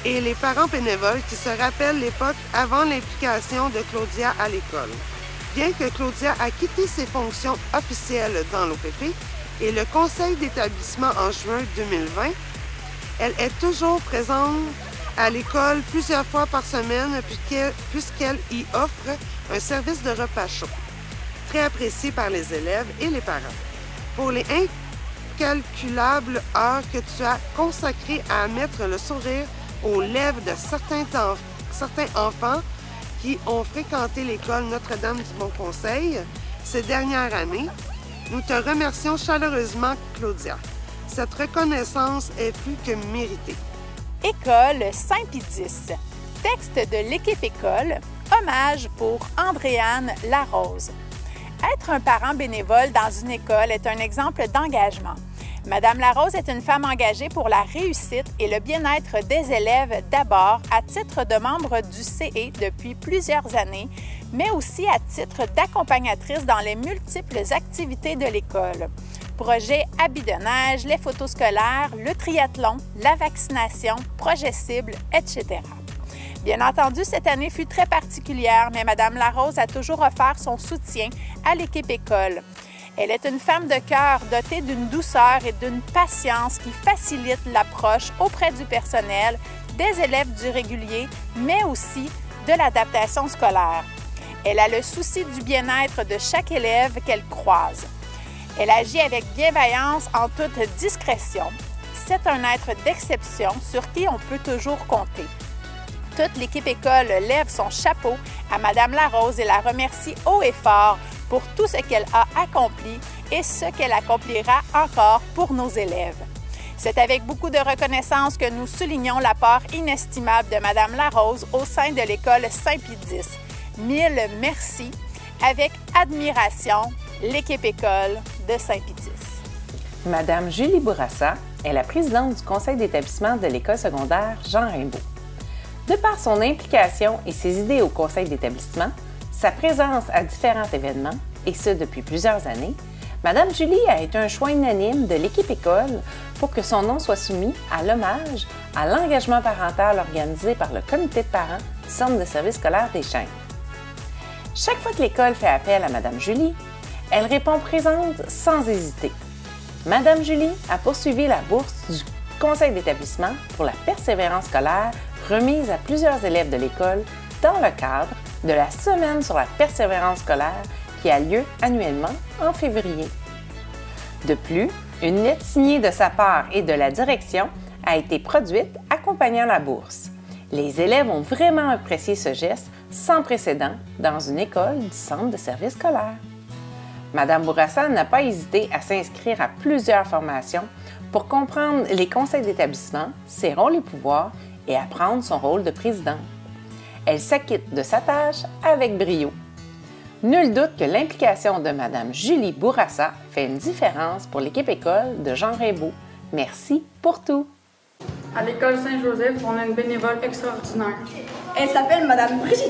Speaker 4: et les parents bénévoles qui se rappellent l'époque avant l'implication de Claudia à l'école. Bien que Claudia a quitté ses fonctions officielles dans l'OPP et le conseil d'établissement en juin 2020, elle est toujours présente à l'école plusieurs fois par semaine puisqu'elle y offre un service de repas chaud, très apprécié par les élèves et les parents. Pour les incalculables heures que tu as consacrées à mettre le sourire aux lèvres de certains enfants qui ont fréquenté l'école Notre-Dame du Bon Conseil ces dernières années, nous te remercions chaleureusement, Claudia. Cette reconnaissance est plus que méritée.
Speaker 5: École Saint-Pédis. Texte de l'équipe École. Hommage pour Andréane Larose. Être un parent bénévole dans une école est un exemple d'engagement. Madame Larose est une femme engagée pour la réussite et le bien-être des élèves d'abord à titre de membre du CE depuis plusieurs années, mais aussi à titre d'accompagnatrice dans les multiples activités de l'école. Projets habits de neige, les photos scolaires, le triathlon, la vaccination, projet cible, etc. Bien entendu, cette année fut très particulière, mais Madame Larose a toujours offert son soutien à l'équipe École. Elle est une femme de cœur dotée d'une douceur et d'une patience qui facilite l'approche auprès du personnel, des élèves du régulier, mais aussi de l'adaptation scolaire. Elle a le souci du bien-être de chaque élève qu'elle croise. Elle agit avec bienveillance en toute discrétion. C'est un être d'exception sur qui on peut toujours compter. Toute l'équipe École lève son chapeau à Madame Larose et la remercie haut et fort pour tout ce qu'elle a accompli et ce qu'elle accomplira encore pour nos élèves. C'est avec beaucoup de reconnaissance que nous soulignons l'apport inestimable de Madame Larose au sein de l'école Saint-Pédis. Mille merci. Avec admiration, l'équipe École de Saint-Pédis.
Speaker 9: Madame Julie Bourassa est la présidente du conseil d'établissement de l'école secondaire Jean Raimbault. De par son implication et ses idées au conseil d'établissement, sa présence à différents événements, et ce depuis plusieurs années, Madame Julie a été un choix unanime de l'équipe École pour que son nom soit soumis à l'hommage à l'engagement parental organisé par le comité de parents du Centre de services scolaires des Chênes. Chaque fois que l'école fait appel à Madame Julie, elle répond présente sans hésiter. Madame Julie a poursuivi la bourse du conseil d'établissement pour la persévérance scolaire remise à plusieurs élèves de l'école dans le cadre de la Semaine sur la persévérance scolaire qui a lieu annuellement en février. De plus, une lettre signée de sa part et de la direction a été produite accompagnant la bourse. Les élèves ont vraiment apprécié ce geste sans précédent dans une école du Centre de services scolaires. Madame Bourassa n'a pas hésité à s'inscrire à plusieurs formations pour comprendre les conseils d'établissement, ses rôles et pouvoirs et apprendre son rôle de présidente. Elle s'acquitte de sa tâche avec brio. Nul doute que l'implication de Madame Julie Bourassa fait une différence pour l'équipe École de Jean Raimbault. Merci pour tout!
Speaker 20: À l'école Saint-Joseph, on a une bénévole extraordinaire.
Speaker 21: Elle s'appelle Madame Brigitte.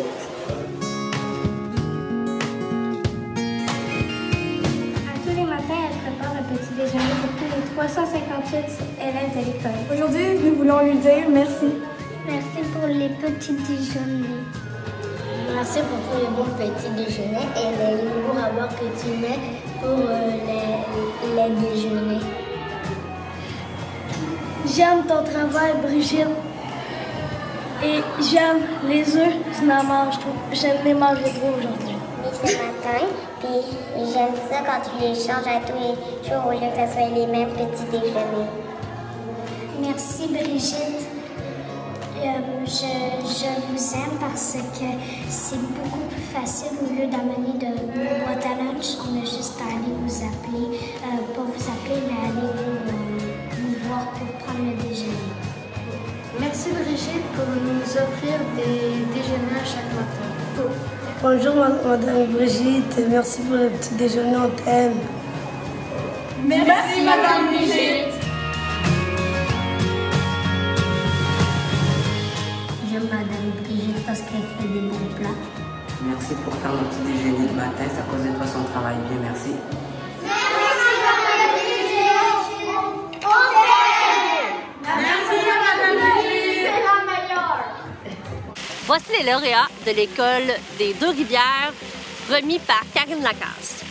Speaker 22: Tous les matins, elle prépare un petit déjeuner pour tous les 358 élèves de l'école.
Speaker 21: Aujourd'hui, nous voulons lui dire merci.
Speaker 22: Merci pour les petits déjeuners.
Speaker 23: Merci pour tous les bons petits déjeuners et les nouveaux rapports que tu mets pour les déjeuners.
Speaker 21: J'aime ton travail, Brigitte. Et j'aime les œufs, je n'en mange trop. Je les mangerai trop aujourd'hui.
Speaker 23: Ce matin, puis j'aime ça quand tu les changes à tous les jours au lieu que ce soit les mêmes petits déjeuners.
Speaker 22: Merci, Brigitte.
Speaker 21: Je vous aime parce que c'est beaucoup plus facile. Au lieu d'amener de boîte à lunch, on a juste à aller vous appeler, pas vous appeler, mais aller vous voir pour prendre le déjeuner.
Speaker 22: Merci Brigitte pour nous offrir des déjeuners à chaque matin.
Speaker 21: Bonjour Madame Brigitte, merci pour le petit déjeuner, on t'aime.
Speaker 22: Merci Madame Brigitte.
Speaker 21: J'aime Madame Brigitte parce qu'elle fait des bons plats.
Speaker 2: Merci pour faire mon petit déjeuner de matin, c'est à cause de toi son travail bien, merci.
Speaker 11: Voici les lauréats de l'école des Deux-Rivières remis par Karine Lacasse.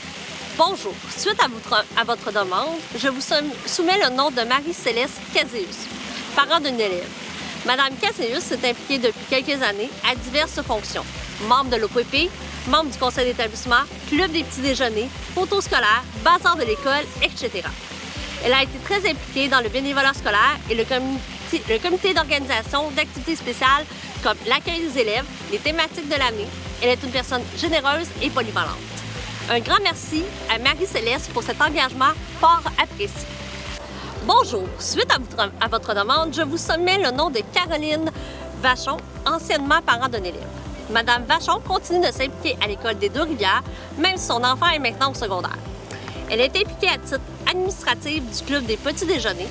Speaker 11: Bonjour, suite à votre demande, je vous soumets le nom de Marie-Céleste Caséus, parent d'une élève. Madame Caséus s'est impliquée depuis quelques années à diverses fonctions. Membre de l'OPP, membre du conseil d'établissement, club des petits déjeuners, photos scolaires, bazar de l'école, etc. Elle a été très impliquée dans le bénévolat scolaire et le comité d'organisation d'activités spéciales comme l'accueil des élèves, les thématiques de l'année. Elle est une personne généreuse et polyvalente. Un grand merci à Marie-Céleste pour cet engagement fort apprécié. Bonjour, suite à votre demande, je vous soumets le nom de Caroline Vachon, anciennement parent d'un élève. Madame Vachon continue de s'impliquer à l'école des Deux-Rivières, même si son enfant est maintenant au secondaire. Elle est impliquée à titre administratif du club des petits déjeuners,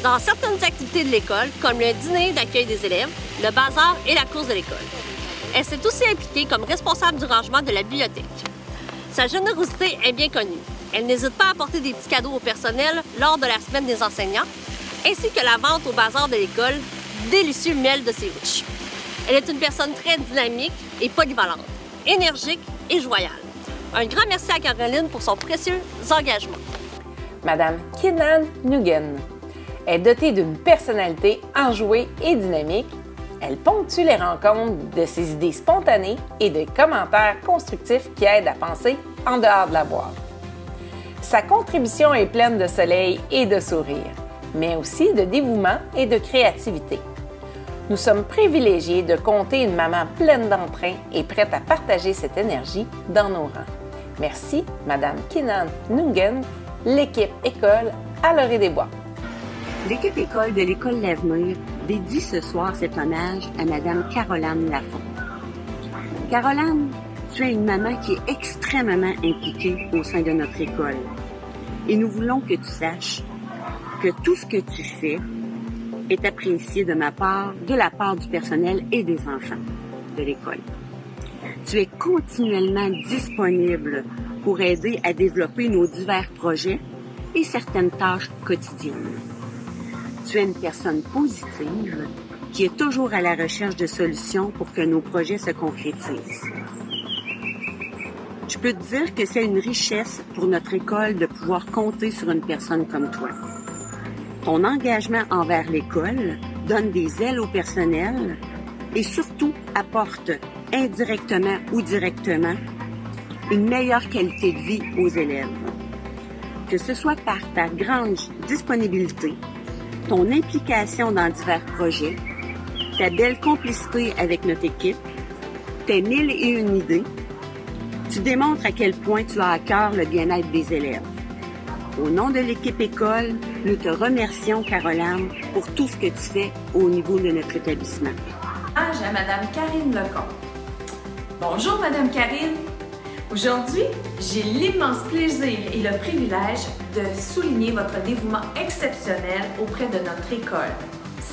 Speaker 11: dans certaines activités de l'école, comme le dîner d'accueil des élèves, le bazar et la course de l'école. Elle s'est aussi impliquée comme responsable du rangement de la bibliothèque. Sa générosité est bien connue. Elle n'hésite pas à apporter des petits cadeaux au personnel lors de la semaine des enseignants, ainsi que la vente au bazar de l'école, délicieux miel de sandwich. Elle est une personne très dynamique et polyvalente, énergique et joviale. Un grand merci à Caroline pour son précieux engagement.
Speaker 9: Madame Keenan Nugen est dotée d'une personnalité enjouée et dynamique. Elle ponctue les rencontres de ses idées spontanées et de commentaires constructifs qui aident à penser en dehors de la boîte. Sa contribution est pleine de soleil et de sourire, mais aussi de dévouement et de créativité. Nous sommes privilégiés de compter une maman pleine d'entrain et prête à partager cette énergie dans nos rangs. Merci, Madame Keenan Nugen, l'équipe école à l'Orée-des-Bois.
Speaker 6: L'équipe école de l'École L'Avenir dédie ce soir cet hommage à Madame Caroline Lafont. Caroline, tu es une maman qui est extrêmement impliquée au sein de notre école. Et nous voulons que tu saches que tout ce que tu fais est apprécié de ma part, de la part du personnel et des enfants de l'école. Tu es continuellement disponible pour aider à développer nos divers projets et certaines tâches quotidiennes. Tu es une personne positive qui est toujours à la recherche de solutions pour que nos projets se concrétisent. Je peux te dire que c'est une richesse pour notre école de pouvoir compter sur une personne comme toi. Ton engagement envers l'école donne des ailes au personnel et surtout apporte indirectement ou directement une meilleure qualité de vie aux élèves. Que ce soit par ta grande disponibilité, ton implication dans divers projets, ta belle complicité avec notre équipe, tes 1001 idées, tu démontres à quel point tu as à cœur le bien-être des élèves. Au nom de l'équipe école, nous te remercions, Caroline, pour tout ce que tu fais au niveau de notre établissement.
Speaker 7: Hommage à Madame Karine Lecomte. Bonjour Madame Karine. Aujourd'hui, j'ai l'immense plaisir et le privilège de souligner votre dévouement exceptionnel auprès de notre école,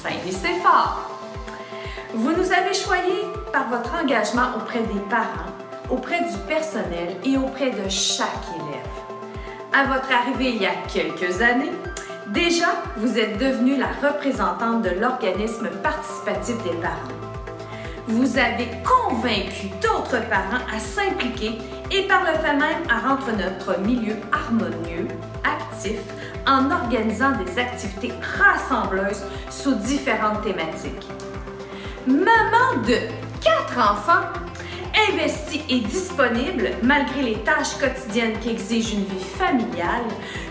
Speaker 7: Saint-Nicéphore. Vous nous avez choyés par votre engagement auprès des parents, auprès du personnel et auprès de chaque élève. À votre arrivée il y a quelques années, déjà, vous êtes devenue la représentante de l'organisme participatif des parents. Vous avez convaincu d'autres parents à s'impliquer et par le fait même à rendre notre milieu harmonieux, actif, en organisant des activités rassembleuses sous différentes thématiques. Maman de 4 enfants, investie et disponible malgré les tâches quotidiennes qui exigent une vie familiale,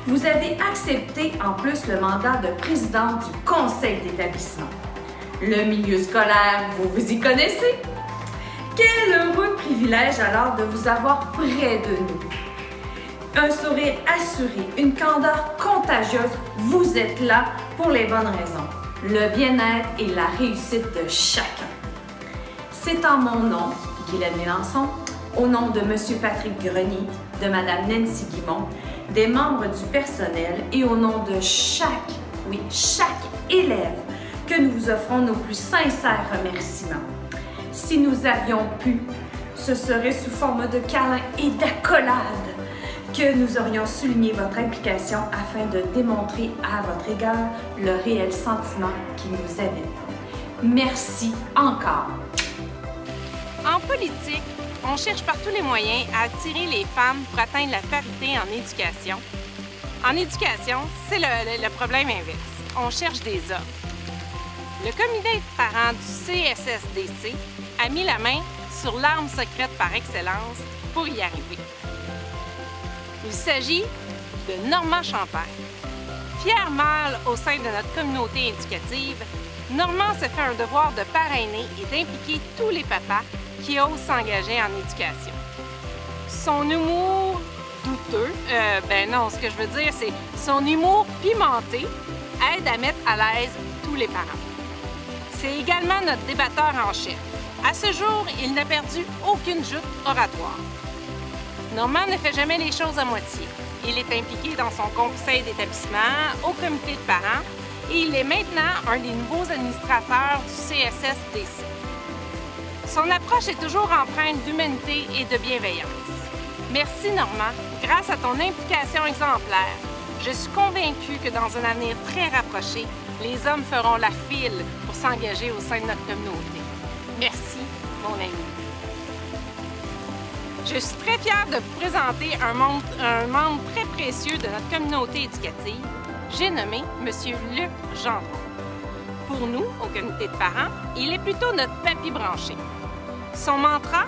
Speaker 7: vous avez accepté en plus le mandat de présidente du conseil d'établissement. Le milieu scolaire, vous y connaissez? Quel heureux privilège alors de vous avoir près de nous. Un sourire assuré, une candeur contagieuse, vous êtes là pour les bonnes raisons. Le bien-être et la réussite de chacun. C'est en mon nom, Guylaine Mélençon, au nom de M. Patrick Grenier, de Mme Nancy Guimont, des membres du personnel et au nom de chaque élève que nous vous offrons nos plus sincères remerciements. Si nous avions pu, ce serait sous forme de câlins et d'accolades que nous aurions souligné votre implication afin de démontrer à votre égard le réel sentiment qui nous habite. Merci encore.
Speaker 9: En politique, on cherche par tous les moyens à attirer les femmes pour atteindre la parité en éducation. En éducation, c'est le problème inverse. On cherche des hommes. Le comité de parents du CSSDC a mis la main sur l'arme secrète par excellence pour y arriver. Il s'agit de Normand Champagne. Fière mâle au sein de notre communauté éducative, Normand s'est fait un devoir de parrainer et d'impliquer tous les papas qui osent s'engager en éducation. Son humour douteux, ce que je veux dire, c'est son humour pimenté aide à mettre à l'aise tous les parents. C'est également notre débatteur en chef. À ce jour, il n'a perdu aucune joute oratoire. Normand ne fait jamais les choses à moitié. Il est impliqué dans son conseil d'établissement, au comité de parents, et il est maintenant un des nouveaux administrateurs du CSSDC. Son approche est toujours empreinte d'humanité et de bienveillance. Merci Normand, grâce à ton implication exemplaire, je suis convaincue que dans un avenir très rapproché, les hommes feront la file pour s'engager au sein de notre communauté. Merci, mon ami. Je suis très fière de vous présenter un membre très précieux de notre communauté éducative. J'ai nommé M. Luc Gendron. Pour nous, au comité de parents, il est plutôt notre papy branché. Son mantra,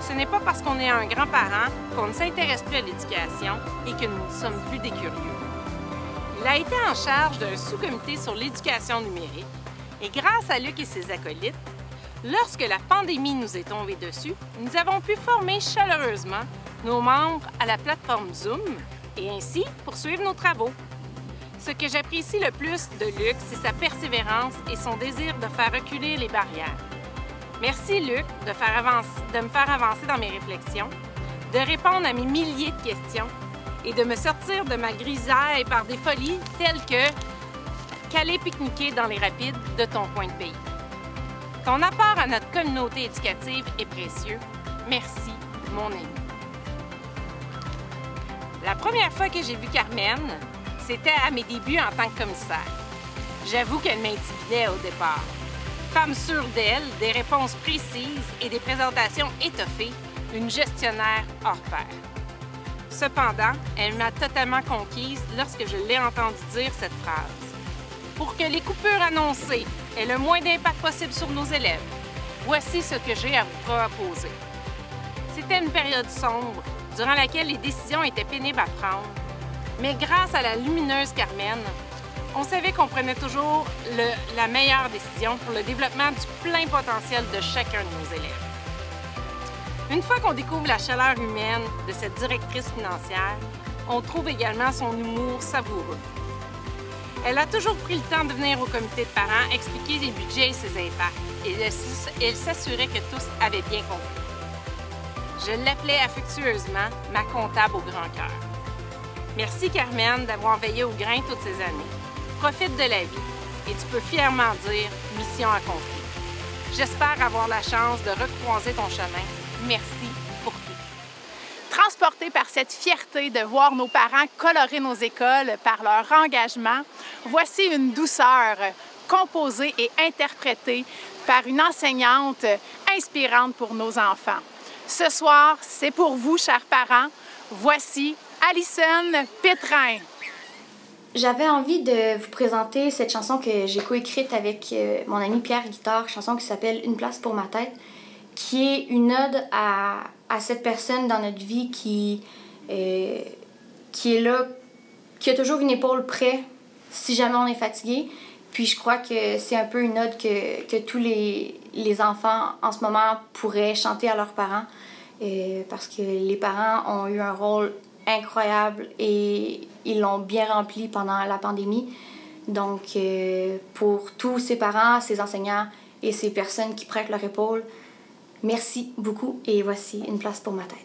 Speaker 9: ce n'est pas parce qu'on est un grand-parent qu'on ne s'intéresse plus à l'éducation et que nous ne sommes plus des curieux. Il a été en charge d'un sous-comité sur l'éducation numérique et grâce à Luc et ses acolytes, lorsque la pandémie nous est tombée dessus, nous avons pu former chaleureusement nos membres à la plateforme Zoom et ainsi poursuivre nos travaux. Ce que j'apprécie le plus de Luc, c'est sa persévérance et son désir de faire reculer les barrières. Merci Luc de me faire avancer dans mes réflexions, de répondre à mes milliers de questions et de me sortir de ma grisaille par des folies telles que qu'aller pique-niquer dans les rapides de ton coin de pays. Ton apport à notre communauté éducative est précieux. Merci, mon ami. La première fois que j'ai vu Carmen, c'était à mes débuts en tant que commissaire. J'avoue qu'elle m'intimidait au départ. Femme sûre d'elle, des réponses précises et des présentations étoffées, une gestionnaire hors pair. Cependant, elle m'a totalement conquise lorsque je l'ai entendue dire cette phrase. Pour que les coupures annoncées aient le moins d'impact possible sur nos élèves, voici ce que j'ai à vous proposer. C'était une période sombre, durant laquelle les décisions étaient pénibles à prendre, mais grâce à la lumineuse Carmen, on savait qu'on prenait toujours la meilleure décision pour le développement du plein potentiel de chacun de nos élèves. Une fois qu'on découvre la chaleur humaine de cette directrice financière, on trouve également son humour savoureux. Elle a toujours pris le temps de venir au comité de parents expliquer les budgets et ses impacts, et elle s'assurait que tous avaient bien compris. Je l'appelais affectueusement ma comptable au grand cœur. Merci Carmen d'avoir veillé au grain toutes ces années. Profite de la vie et tu peux fièrement dire « mission accomplie ». J'espère avoir la chance de recroiser ton chemin. Merci pour tout.
Speaker 5: Transportés par cette fierté de voir nos parents colorer nos écoles par leur engagement, voici une douceur composée et interprétée par une enseignante inspirante pour nos enfants. Ce soir, c'est pour vous, chers parents. Voici Alison Pétrin.
Speaker 1: J'avais envie de vous présenter cette chanson que j'ai coécrite avec mon ami Pierre Guitard, chanson qui s'appelle « Une place pour ma tête », qui est une ode à cette personne dans notre vie qui est là, qui a toujours une épaule prête si jamais on est fatigué, Puis je crois que c'est un peu une ode que tous les enfants en ce moment pourraient chanter à leurs parents parce que les parents ont eu un rôle incroyable et ils l'ont bien rempli pendant la pandémie. Donc pour tous ces parents, ces enseignants et ces personnes qui prêtent leur épaule, merci beaucoup et voici une place pour ma tête.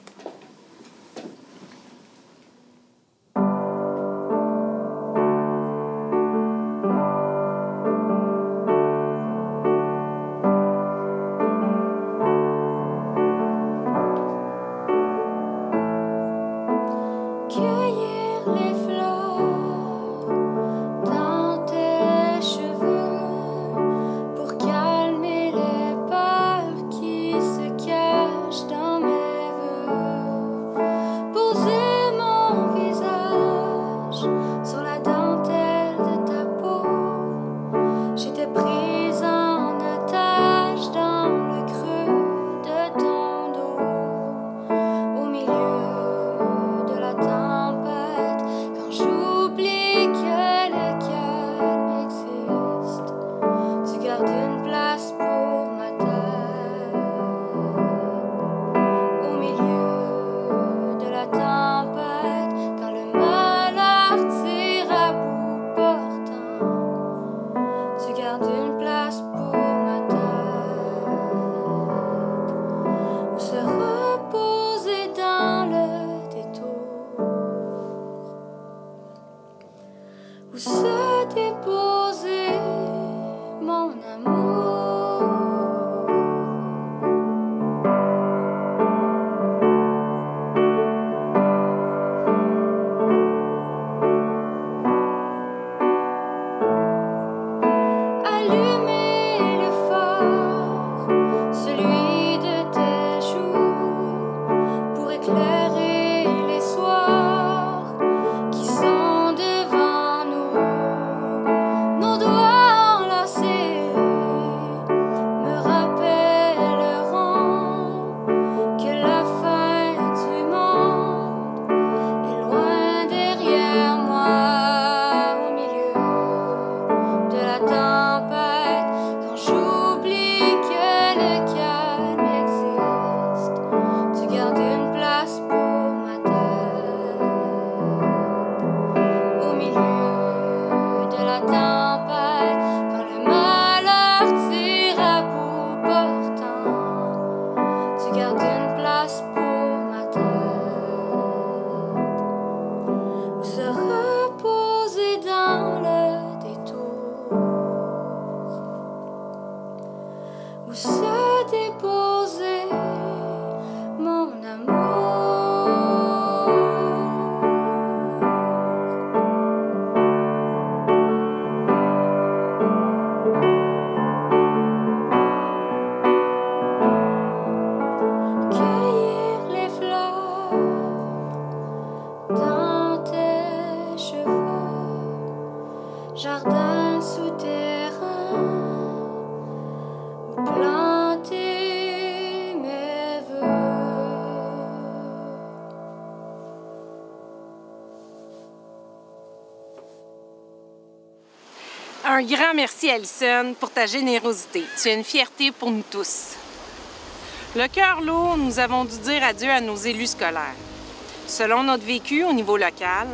Speaker 8: Un grand merci, Alison, pour ta générosité. Tu es une fierté pour nous tous. Le cœur lourd, nous avons dû dire adieu à nos élus scolaires. Selon notre vécu au niveau local,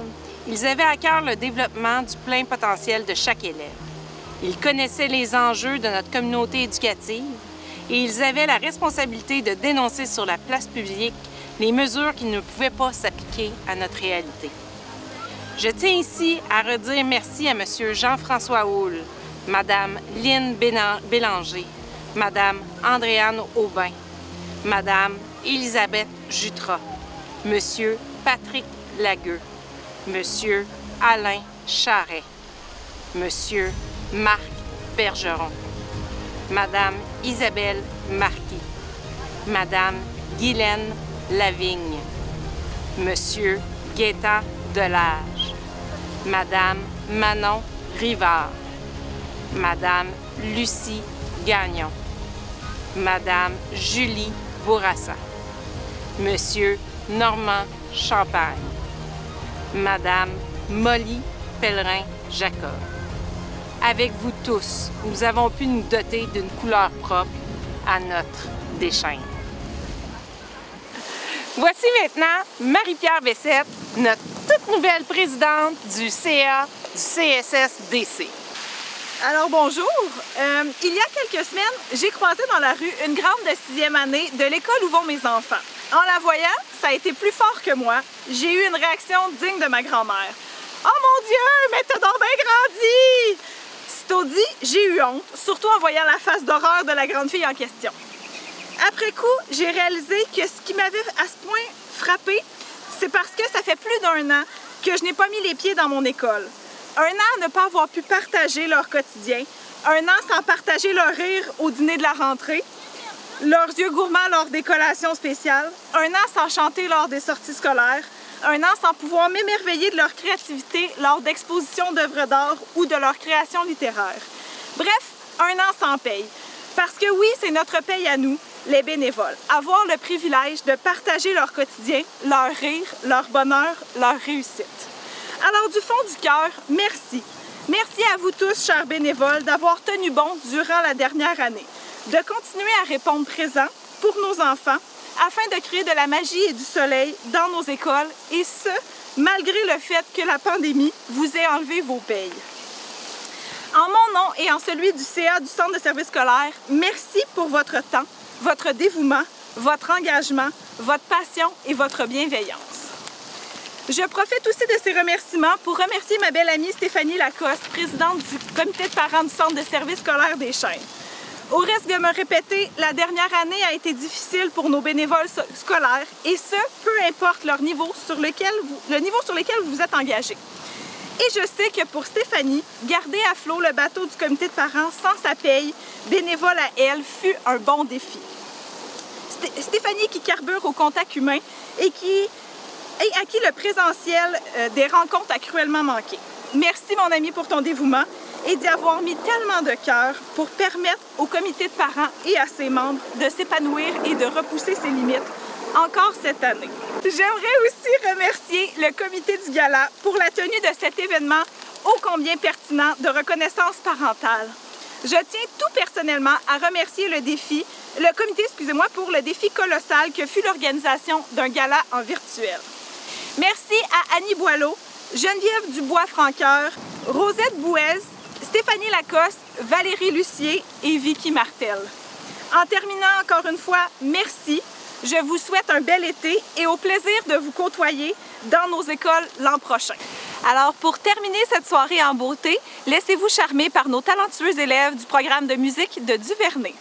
Speaker 8: ils avaient à cœur le développement du plein potentiel de chaque élève. Ils connaissaient les enjeux de notre communauté éducative et ils avaient la responsabilité de dénoncer sur la place publique les mesures qui ne pouvaient pas s'appliquer à notre réalité. Je tiens ici à redire merci à M. Jean-François Houle, Mme Lynne Bélanger, Mme Andréane Aubin, Mme Élisabeth Jutras, M. Patrick Lagueux, M. Alain Charret, M. Marc Bergeron, Mme Isabelle Marquis, Mme Guylaine Lavigne, M. Gaétan Delage, Madame Manon Rivard, Madame Lucie Gagnon, Madame Julie Bourassa, Monsieur Normand Champagne, Madame Molly Pellerin-Jacob, avec vous tous, nous avons pu nous doter d'une couleur propre à notre déchaîne. Voici maintenant Marie-Pierre Bessette, notre toute nouvelle présidente du CA du CSSDC.
Speaker 5: Alors bonjour, il y a quelques semaines, j'ai croisé dans la rue une grande de 6e année de l'école où vont mes enfants. En la voyant, ça a été plus fort que moi. J'ai eu une réaction digne de ma grand-mère. « Oh mon Dieu, mais t'as donc bien grandi! » Sitôt dit, j'ai eu honte, surtout en voyant la face d'horreur de la grande fille en question. Après coup, j'ai réalisé que ce qui m'avait à ce point frappée, c'est parce que ça fait plus d'1 an que je n'ai pas mis les pieds dans mon école. 1 an à ne pas avoir pu partager leur quotidien, 1 an sans partager leur rire au dîner de la rentrée, leurs yeux gourmands lors des collations spéciales, 1 an sans chanter lors des sorties scolaires, 1 an sans pouvoir m'émerveiller de leur créativité lors d'expositions d'œuvres d'art ou de leur création littéraire. Bref, 1 an sans paye. Parce que oui, c'est notre paye à nous, les bénévoles. Avoir le privilège de partager leur quotidien, leur rire, leur bonheur, leur réussite. Alors du fond du cœur, merci. Merci à vous tous, chers bénévoles, d'avoir tenu bon durant la dernière année, de continuer à répondre présent pour nos enfants, afin de créer de la magie et du soleil dans nos écoles, et ce, malgré le fait que la pandémie vous ait enlevé vos payes. En mon nom et en celui du CA du Centre de services scolaires, merci pour votre temps, votre dévouement, votre engagement, votre passion et votre bienveillance. Je profite aussi de ces remerciements pour remercier ma belle amie Stéphanie Lacoste, présidente du comité de parents du Centre de services scolaires des Chênes. Au risque de me répéter, la dernière année a été difficile pour nos bénévoles scolaires, et ce, peu importe le niveau sur lequel vous vous êtes engagés. Et je sais que pour Stéphanie, garder à flot le bateau du comité de parents sans sa paye, bénévole à elle, fut un bon défi. Stéphanie qui carbure au contact humain et à qui le présentiel des rencontres a cruellement manqué. Merci mon ami pour ton dévouement et d'y avoir mis tellement de cœur pour permettre au comité de parents et à ses membres de s'épanouir et de repousser ses limites encore cette année. J'aimerais aussi remercier le comité du gala pour la tenue de cet événement ô combien pertinent de reconnaissance parentale. Je tiens tout personnellement à remercier le comité pour le défi colossal que fut l'organisation d'un gala en virtuel. Merci à Annie Boileau, Geneviève Dubois-Franqueur, Rosette Bouez, Stéphanie Lacoste, Valérie Lucier et Vicky Martel. En terminant encore une fois, merci. Je vous souhaite un bel été et au plaisir de vous côtoyer dans nos écoles l'an prochain. Alors pour terminer cette soirée en beauté, laissez-vous charmer par nos talentueux élèves du programme de musique de Duvernay.